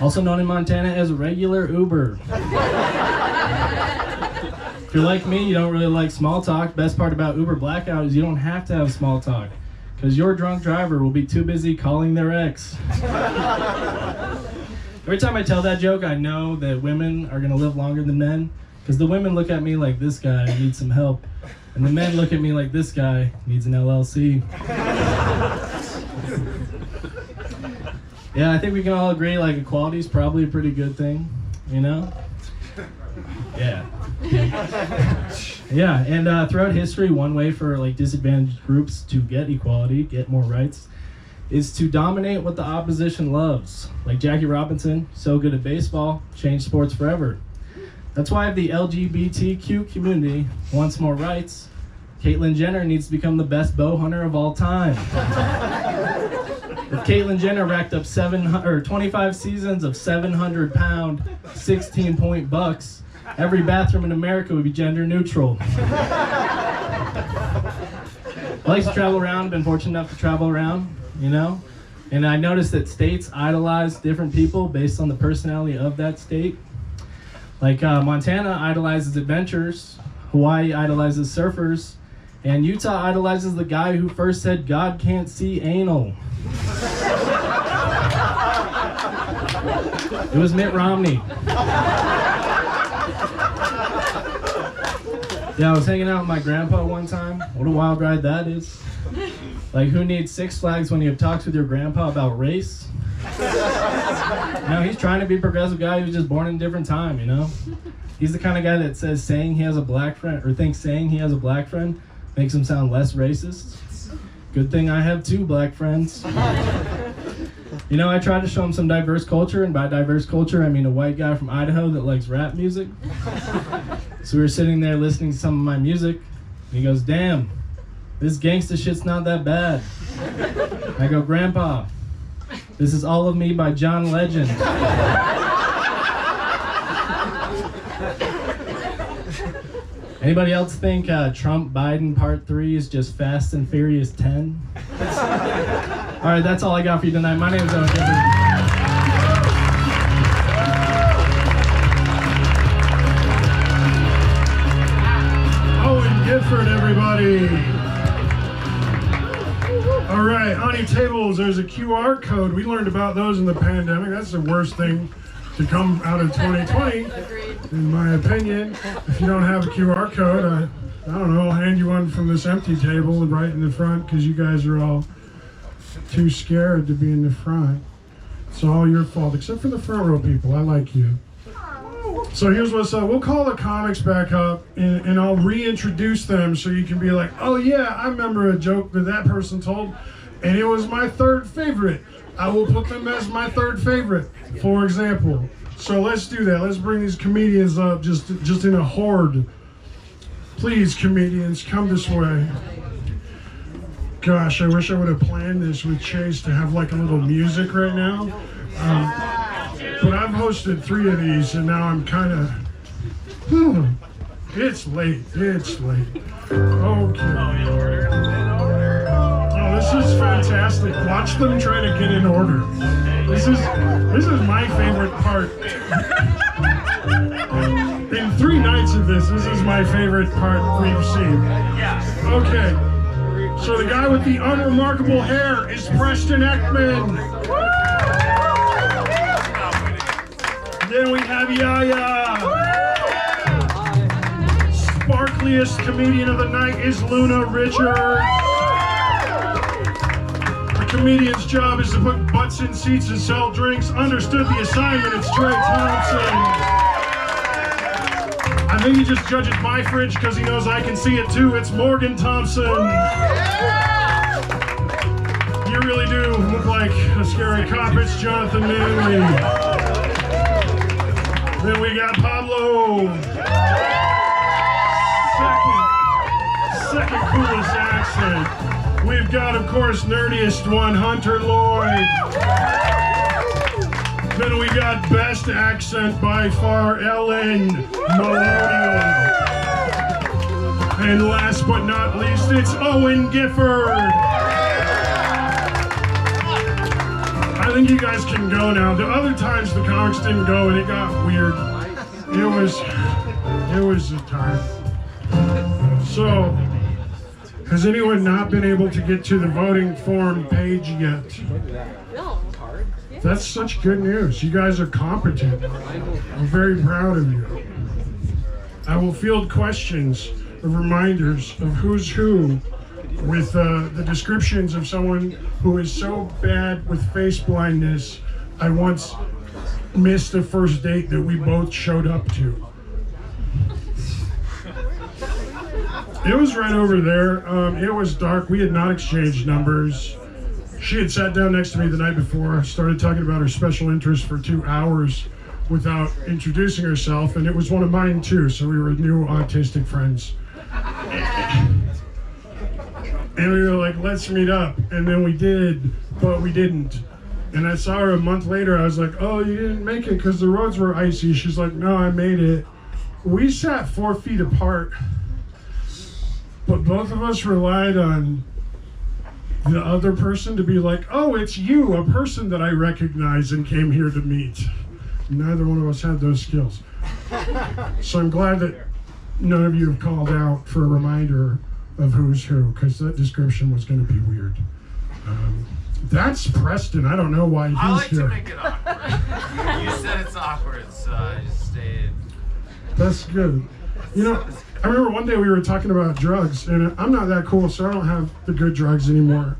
Also known in Montana as regular Uber. If you're like me, you don't really like small talk. Best part about Uber Blackout is you don't have to have small talk, because your drunk driver will be too busy calling their ex. Every time I tell that joke, I know that women are gonna live longer than men, because the women look at me like, this guy needs some help, and the men look at me like, this guy needs an LLC. Yeah, I think we can all agree, like, equality is probably a pretty good thing, you know? Yeah. Yeah, and throughout history, one way for like disadvantaged groups to get equality, get more rights, is to dominate what the opposition loves. Like Jackie Robinson, so good at baseball, changed sports forever. That's why if the LGBTQ community wants more rights, Caitlyn Jenner needs to become the best bow hunter of all time. If Caitlyn Jenner racked up 25 seasons of 700-pound, 16-point bucks, every bathroom in America would be gender neutral. I like to travel around, been fortunate enough to travel around, you know? And I noticed that states idolize different people based on the personality of that state. Like Montana idolizes adventurers, Hawaii idolizes surfers, and Utah idolizes the guy who first said God can't see anal. It was Mitt Romney. Yeah, I was hanging out with my grandpa one time. What a wild ride that is. Like, who needs Six Flags when you have talks with your grandpa about race? You know, he's trying to be a progressive guy who was just born in a different time, you know? He's the kind of guy that says saying he has a black friend, or thinks saying he has a black friend makes him sound less racist. Good thing I have 2 black friends. You know, I tried to show him some diverse culture, and by diverse culture, I mean a white guy from Idaho that likes rap music. So we were sitting there listening to some of my music, and he goes, damn, this gangsta shit's not that bad. I go, Grandpa, this is All of Me by John Legend. Anybody else think Trump Biden Part 3 is just Fast and Furious 10? All right, that's all I got for you tonight. My name is Owen Gifford. Owen Gifford, everybody. All right, on your tables, there's a QR code. We learned about those in the pandemic. That's the worst thing to come out of 2020, in my opinion. If you don't have a QR code, I don't know, I'll hand you one from this empty table and right in the front, because you guys are all too scared to be in the front. It's all your fault, except for the front row people. I like you. So here's what's up. We'll call the comics back up, and I'll reintroduce them so you can be like, oh yeah, I remember a joke that person told, and it was my 3rd favorite. I will put them as my 3rd favorite, for example. So let's do that. Let's bring these comedians up just in a horde. Please, comedians, come this way. Gosh, I wish I would have planned this with Chase to have like a little music right now. But I've hosted 3 of these, and now I'm kind of... It's late. It's late. Okay. This is fantastic. Watch them try to get in order. This is my favorite part. In 3 nights of this is my favorite part we've seen. Okay. So the guy with the unremarkable hair is Preston Ekman. Then we have Yaya. Sparkliest comedian of the night is Luna Richards. Comedian's job is to put butts in seats and sell drinks. Understood the assignment. It's Trey Thompson. I think he just judges my fridge because he knows I can see it too. It's Morgan Thompson. You really do look like a scary cop. It's Jonathan Manley. Then we got Pablo. Second coolest accent. We've got, of course, nerdiest one, Hunter Lloyd. Then we got best accent by far, Ellen Maloney. And last but not least, it's Owen Gifford. I think you guys can go now. The other times the comics didn't go and it got weird. It was a time. So, has anyone not been able to get to the voting form page yet? That's such good news. You guys are competent. I'm very proud of you. I will field questions of reminders of who's who with the descriptions of someone who is so bad with face blindness, I once missed a first date that we both showed up to. It was right over there. It was dark. We had not exchanged numbers. She had sat down next to me the night before, started talking about her special interest for 2 hours without introducing herself, and it was one of mine too, so we were new autistic friends. And we were like, let's meet up. And then we did, but we didn't. And I saw her a month later. I was like, oh, you didn't make it because the roads were icy. She's like, no, I made it. We sat 4 feet apart, but both of us relied on the other person to be like, oh, it's you, a person that I recognize and came here to meet. Neither one of us had those skills. So I'm glad that none of you have called out for a reminder of who's who, because that description was going to be weird. That's Preston. I don't know why he's I like here. to make it awkward. You said it's awkward, so I just stayed. That's good. You know, I remember one day we were talking about drugs, and I'm not that cool, so I don't have the good drugs anymore.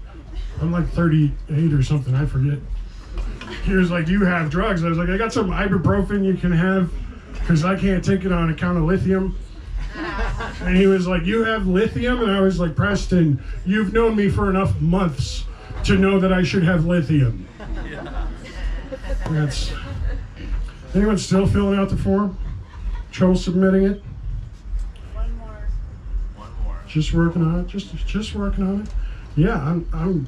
I'm like 38 or something, I forget. He was like, do you have drugs? I was like, I got some ibuprofen you can have, because I can't take it on account of lithium. And he was like, "You have lithium?" And I was like, "Preston, you've known me for enough months to know that I should have lithium." That's. Anyone still filling out the form? Trouble submitting it? One more. Just working on it. Just working on it. Yeah, I'm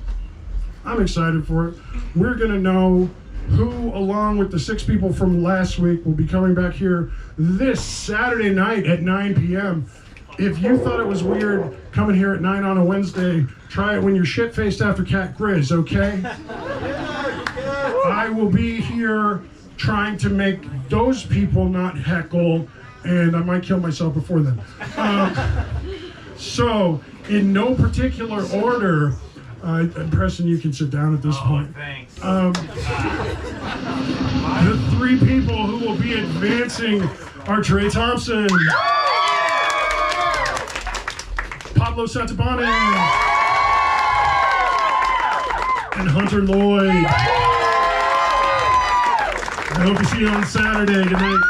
excited for it. We're gonna know who, along with the 6 people from last week, will be coming back here this Saturday night at 9 p.m. If you thought it was weird coming here at 9 on a Wednesday, try it when you're shit-faced after Cat Grizz, okay? I will be here trying to make those people not heckle, and I might kill myself before then. So, in no particular order, Preston, you can sit down at this point. Thanks. The 3 people who will be advancing are Trey Thompson, Pablo Santabani, and Hunter Lloyd. I hope to see you on Saturday. Good night.